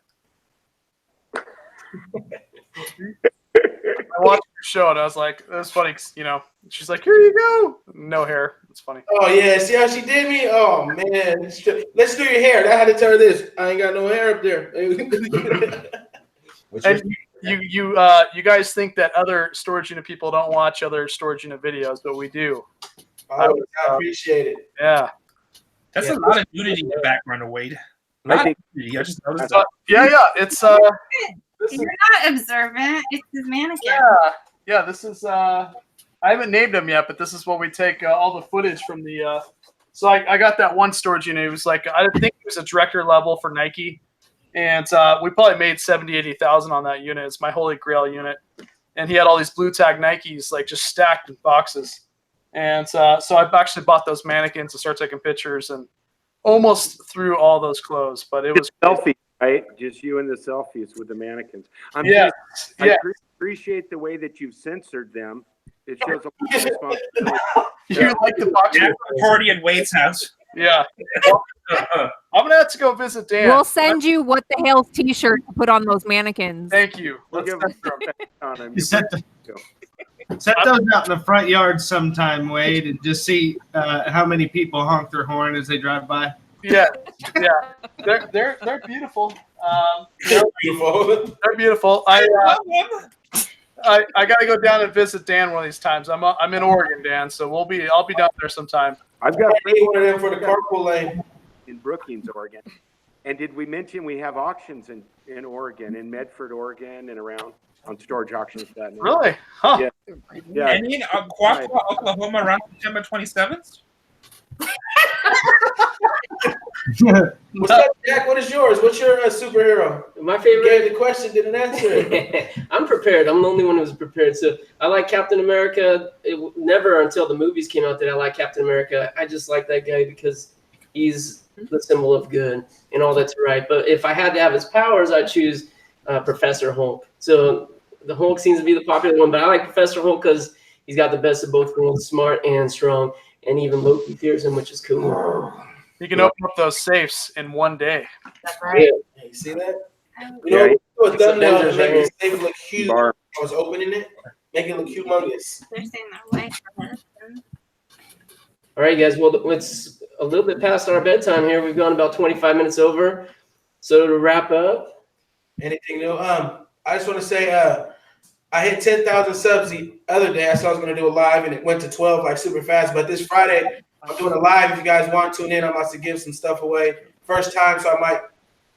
I watched your show and I was like, "That's funny." 'Cause, you know, she's like, "Here you go." No hair. It's funny. Oh yeah, see how she did me? Oh man, let's do your hair. I had to turn this. I ain't got no hair up there. And you guys think that other storage unit people don't watch other storage unit videos, but we do. I appreciate it. Yeah. That's a lot of nudity in the background, Wade. I just noticed that. Yeah, it's You're not observant. It's his mannequin. Yeah. This is I haven't named him yet, but this is what we take all the footage from the. So I got that one storage unit. It was like I think it was a director level for Nike, and we probably made 80,000 on that unit. It's my holy grail unit, and he had all these blue tag Nikes like just stacked in boxes. And so I've actually bought those mannequins to start taking pictures and almost through all those clothes, but it was selfie, right? Just you and the selfies with the mannequins. I appreciate the way that you've censored them. It shows a lot of responsibility. You like the box party at Wade's house? Yeah. I'm gonna have to go visit Dan. We'll send you what the hell's t-shirt to put on those mannequins. Thank you. Set those out in the front yard sometime, Wade, and just see how many people honk their horn as they drive by. Yeah. They're beautiful. They're beautiful. I gotta go down and visit Dan one of these times. I'm in Oregon, Dan, so I'll be down there sometime. I've got one of them for the carpool lane in Brookings, Oregon. And did we mention we have auctions in Oregon, in Medford, Oregon, and around on StorageAuctions.net? Really? Huh. Yeah. And in Aquaqua, Oklahoma, around September 27th. What's up, Jack? What is yours? What's your superhero? My favorite. You gave the question, didn't answer it. I'm prepared. I'm the only one who's prepared. So I like Captain America. Never until the movies came out did I like Captain America. I just like that guy because he's the symbol of good and all that's right. But if I had to have his powers, I'd choose Professor Hulk. So the Hulk seems to be the popular one, but I like Professor Hulk because he's got the best of both worlds, smart and strong, and even Loki fears him, which is cool. You can open up those safes in one day. That's right. Yeah. You see that? You know, it was done now to make the safe look huge. I was opening it, making it look humongous. They're saying their wife for husband. All right, guys. Well, it's a little bit past our bedtime here. We've gone about 25 minutes over. So to wrap up, anything new? I just want to say I hit 10,000 subs the other day. I said I was going to do a live, and it went to 12 like super fast. But this Friday, I'm doing a live. If you guys want to tune in, I'm about to give some stuff away. First time, so I might.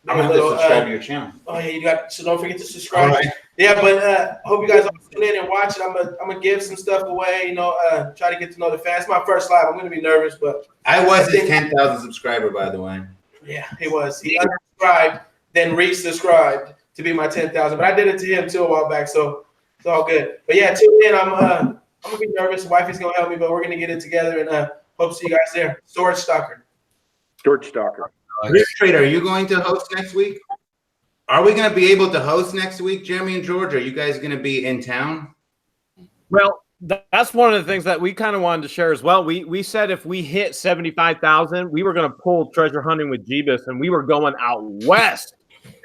I'm going to subscribe to your channel. Oh yeah, you got. So don't forget to subscribe. Right. Yeah, but hope you guys all tune in and watch it. I'm gonna give some stuff away. You know, try to get to know the fans. It's my first live. I'm gonna be nervous, but I was his 10,000 subscriber, by the way. Yeah, he was. He unsubscribed, then resubscribed to be my 10,000. But I did it to him too a while back, so it's all good. But yeah, tune in. I'm gonna be nervous. Wifey's gonna help me, but we're gonna get it together and hope to see you guys there. Storage Stalker. Storage Stalker. Rich Trader, are you going to host next week? Are we going to be able to host next week, Jeremy and George? Are you guys going to be in town? Well, that's one of the things that we kind of wanted to share as well. We said if we hit 75,000, we were going to pull treasure hunting with Jebus, and we were going out west.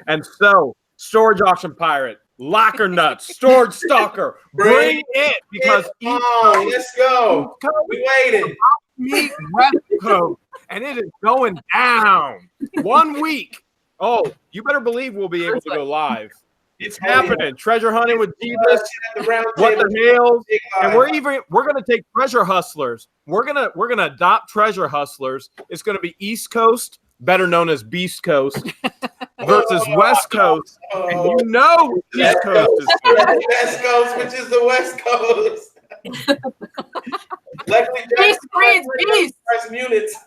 And so, Storage Auction Pirate, Locker Nuts, Storage Stalker, bring it, because let's go. We waited. West Coast, and it is going down 1 week. Oh, you better believe we'll be able to go live. It's happening. Treasure hunting with Jebus. What the hell? And we're gonna take treasure hustlers. We're gonna adopt treasure hustlers. It's gonna be East Coast, better known as Beast Coast, versus West Coast. And you know East Coast is West Coast, which is the West Coast. Luckily, Beast breeds beast. Some units.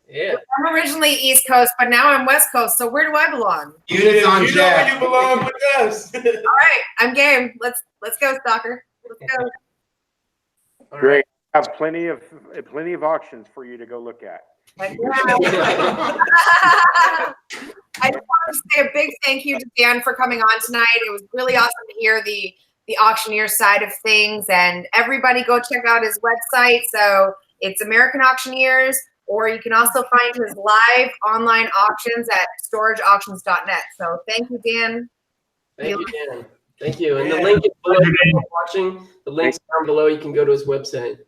Yeah. I'm originally East Coast, but now I'm West Coast. So where do I belong? Units on You know where you belong with us. All right, I'm game. Let's go, Stalker. Let's go. Great. I have plenty of auctions for you to go look at. I just want to say a big thank you to Dan for coming on tonight. It was really awesome to hear the auctioneer side of things, and everybody go check out his website. So it's American Auctioneers, or you can also find his live online auctions at storageauctions.net. So thank you, Dan. Thank you, Dan. Thank you. And the link is below. If you're watching, the link's down below. You can go to his website.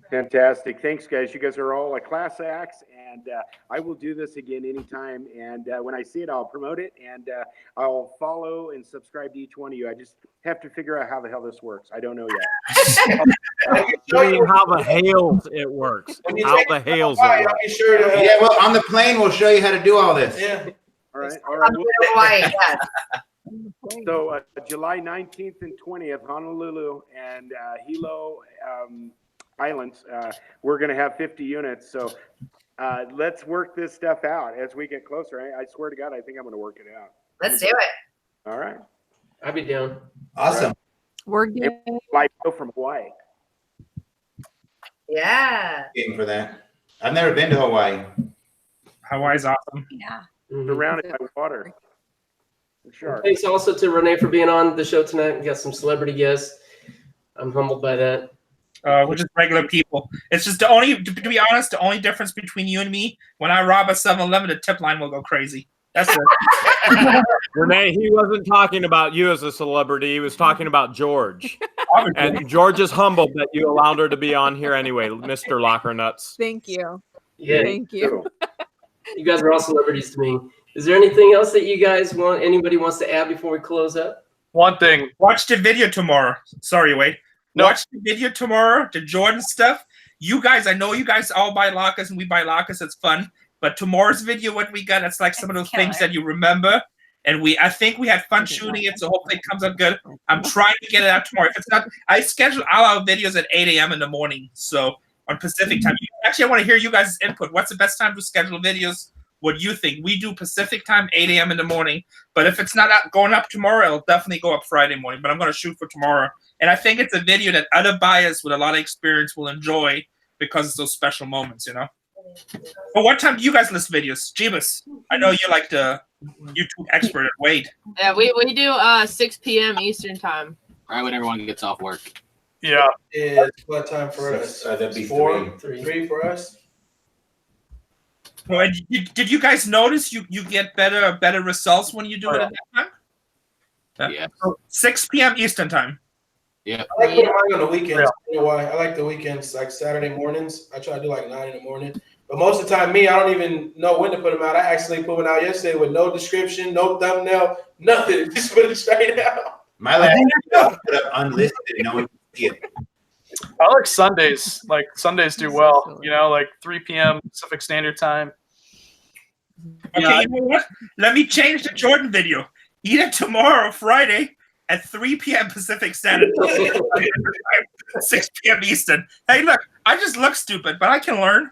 Fantastic. Thanks, guys. You guys are all class acts, and I will do this again anytime. And when I see it, I'll promote it, and I'll follow and subscribe to each one of you. I just have to figure out how the hell this works. I don't know yet. Show you how the hails it works. How the hails it works. Yeah, well, on the plane, we'll show you how to do all this. Yeah. All right. All right. Hawaii, yes. So July 19th and 20th, Honolulu and Hilo Islands, we're going to have 50 units. So let's work this stuff out as we get closer. I swear to God, I think I'm going to work it out. Let's do it. All right. I'll be down. Awesome. We're good. Live show from Hawaii. Yeah. Waiting for that. I've never been to Hawaii. Hawaii's awesome. Yeah. Surrounded by water. Sure. Thanks also to Rene for being on the show tonight. We got some celebrity guests. I'm humbled by that. We're just regular people. It's just to be honest, the only difference between you and me, when I rob a 7-Eleven, the tip line will go crazy. That's it. Renee, he wasn't talking about you as a celebrity. He was talking about George. And George is humbled that you allowed her to be on here anyway, Mr. Locker Nuts. Thank you. Yeah. Thank you. You guys are all celebrities to me. Is there anything else that you guys anybody wants to add before we close up? One thing. Watch the video tomorrow. Sorry, Wade. Watch the video tomorrow, the Jordan stuff. You guys, I know you guys all buy lockers and we buy lockers. It's fun. But tomorrow's video, what we got, it's like some of those things that you remember. And I think we had fun shooting it, so hopefully it comes out good. I'm trying to get it out tomorrow. If it's not, I schedule all our videos at 8 a.m. in the morning. So on Pacific time. Actually, I want to hear you guys' input. What's the best time to schedule videos? What do you think? We do Pacific time, 8 a.m. in the morning. But if it's not going up tomorrow, it'll definitely go up Friday morning. But I'm going to shoot for tomorrow. And I think it's a video that other buyers with a lot of experience will enjoy because it's those special moments, you know? But what time do you guys list videos? Jebus, I know you're like the YouTube expert at Wade. Yeah, we do 6 p.m. Eastern time. Right when everyone gets off work. Yeah. It's what time for us? That'd be 3 for us. Well, did you guys notice you get better results when you do it at that time? Yeah. So 6 p.m. Eastern time. Yeah. I like putting mine on the weekends. You know why? I like the weekends, like Saturday mornings. I try to do like 9 in the morning. But most of the time, I don't even know when to put them out. I actually put one out yesterday with no description, no thumbnail, nothing. Just put it straight out. My last put up unlisted, no one can see it. I like Sundays. Like Sundays do well. You know, like 3 p.m. Pacific Standard Time. Okay, you know what? Let me change the Jordan video. Either tomorrow or Friday at 3 p.m. Pacific Standard Time, 6 p.m. Eastern. Hey, look, I just look stupid, but I can learn.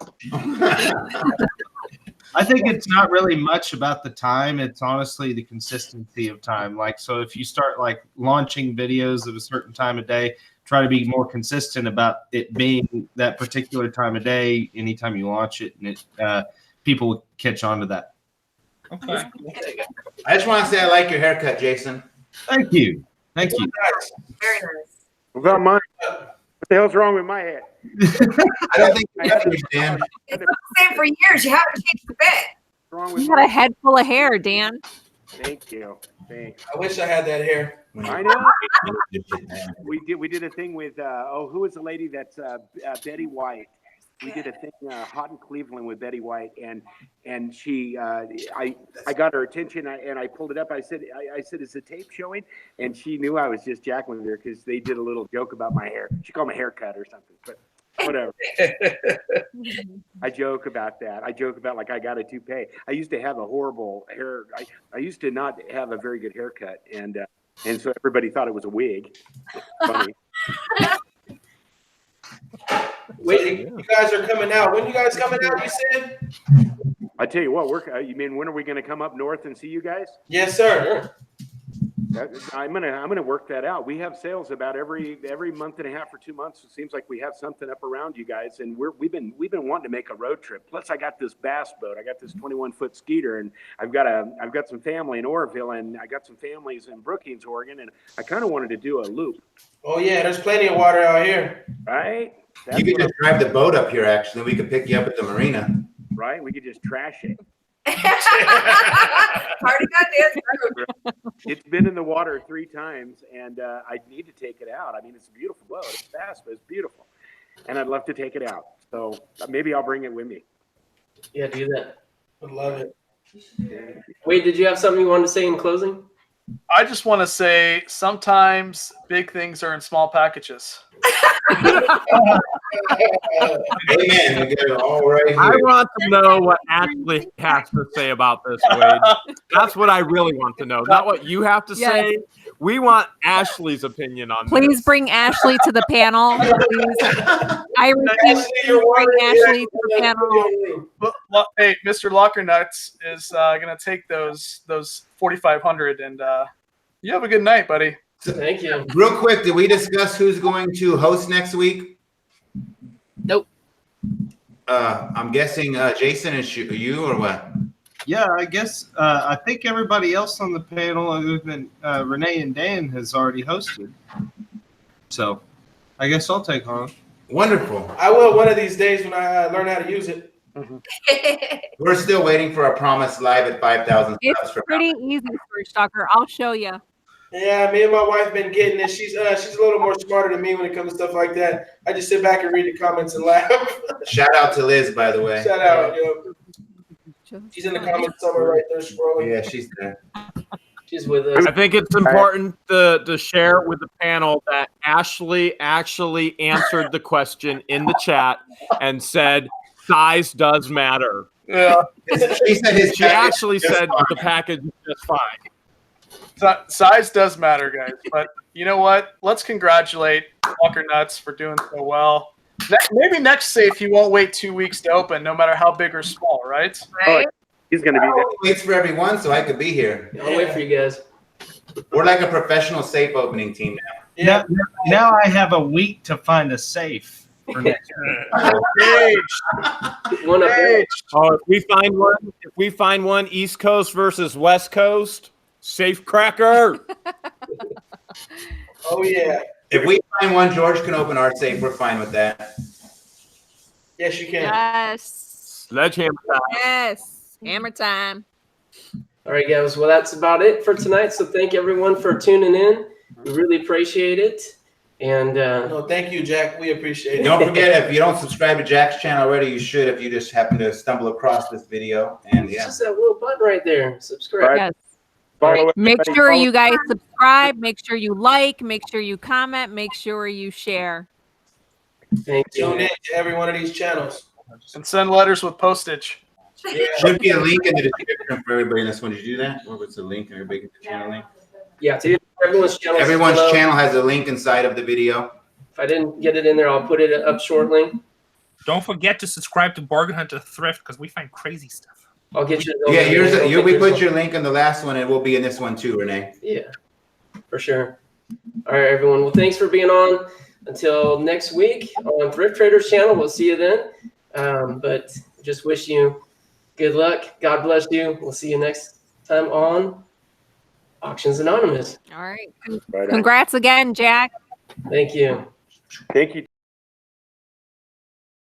I think it's not really much about the time. It's honestly the consistency of time. Like, so if you start like launching videos at a certain time of day, try to be more consistent about it being that particular time of day anytime you launch it, and it people will catch on to that. Okay. I just want to say I like your haircut, Jason. Thank you. Thank you. Very nice. What about mine? What the hell's wrong with my head? I don't think you understand. It's been the same for years. You haven't changed a bit. Wrong with You got a head full of hair, Dan. Thank you. Thanks. I wish I had that hair. I know. We did a thing with who was the lady that's Betty White. We did a thing hot in Cleveland with Betty White, and she I got her attention and I pulled it up. I said is the tape showing? And she knew I was just jacking with her because they did a little joke about my hair. She called me haircut or something, but whatever. I joke about that. I joke about like I got a toupee. I used to have a horrible hair. I used to not have a very good haircut, and so everybody thought it was a wig. Funny. Wait, you guys are coming out. When you guys coming out, you said? I tell you what, you mean when are we going to come up north and see you guys? Yes, sir. I'm gonna work that out. We have sales about every month and a half or 2 months. It seems like we have something up around you guys, and we've been wanting to make a road trip. Plus, I got this bass boat. I got this 21-foot skeeter, and I've got some family in Oroville, and I got some families in Brookings, Oregon, and I kind of wanted to do a loop. Oh yeah, there's plenty of water out here. Right? You could just drive the boat up here. Actually, we could pick you up at the marina. Right? We could just trash it. It's been in the water 3 times, and I need to take it out. I mean, it's a beautiful boat. It's fast, but it's beautiful, and I'd love to take it out. So maybe I'll bring it with me. Yeah, do that. I love it. Wait, did you have something you wanted to say in closing? I just want to say sometimes big things are in small packages. Amen. We get it all right here. I want to know what Ashley has to say about this, Wade. That's what I really want to know. Not what you have to say. We want Ashley's opinion on this. Please bring Ashley to the panel. Please. I repeat, bring Ashley to the panel. Well, hey, Mr. Lockernuts is going to take those 4,500, and you have a good night, buddy. Thank you. Real quick, did we discuss who's going to host next week? Nope. I'm guessing Jason and you or what? Yeah, I guess I think everybody else on the panel, other than Rene and Dan, has already hosted. So, I guess I'll take on. Wonderful. I will one of these days when I learn how to use it. We're still waiting for a promise live at 5,000 It's subs. pretty easy, Storage Stalker. I'll show you. Yeah, me and my wife been getting it. She's a little more smarter than me when it comes to stuff like that. I just sit back and read the comments and laugh. Shout out to Liz, by the way. Shout out, yo. She's in the comments somewhere right there scrolling. Yeah, she's there. She's with us. I think it's important to share with the panel that Ashley actually answered the question in the chat and said size does matter. Yeah. She actually said the package is just fine. Size does matter, guys. But you know what? Let's congratulate Walker Nuts for doing so well. Maybe next safe he won't wait 2 weeks to open, no matter how big or small, right? Oh, he's going to be there. Waits for everyone, so I could be here. I'll wait for you guys. We're like a professional safe opening team now. Now I have a week to find a safe for next week. Oh, if we find one East Coast versus West Coast, safe cracker. Oh yeah. If we find one, George can open our safe. We're fine with that. Yes, you can. Yes. Sledgehammer time. Yes. Hammer time. All right, guys. Well, that's about it for tonight. So thank everyone for tuning in. We really appreciate it. And no, thank you, Jack. We appreciate it. Don't forget, if you don't subscribe to Jack's channel already, you should if you just happen to stumble across this video. And it's just that little button right there. Subscribe. Yes. Follow Make everybody. sure Follow- you guys subscribe. Make sure you like. Make sure you comment. Make sure you share. Thank you. Tune in to every one of these channels. And send letters with postage. should be a link in the description for everybody in this one. Did you do that? What was the link? Everybody get the channel link? Yeah, to everyone's channel. Everyone's channel has a link inside of the video. If I didn't get it in there, I'll put it up shortly. Don't forget to subscribe to Bargain Hunter Thrift because we find crazy stuff. I'll get you. Yeah, we put your link in the last one, and it will be in this one too, Rene. Yeah, for sure. All right, everyone. Well, thanks for being on. Until next week on Thrift Traders channel. We'll see you then. But just wish you Good luck. God bless you. We'll see you next time on Auctions Anonymous. All right. Right on. Congrats again, Jack. Thank you. Thank you.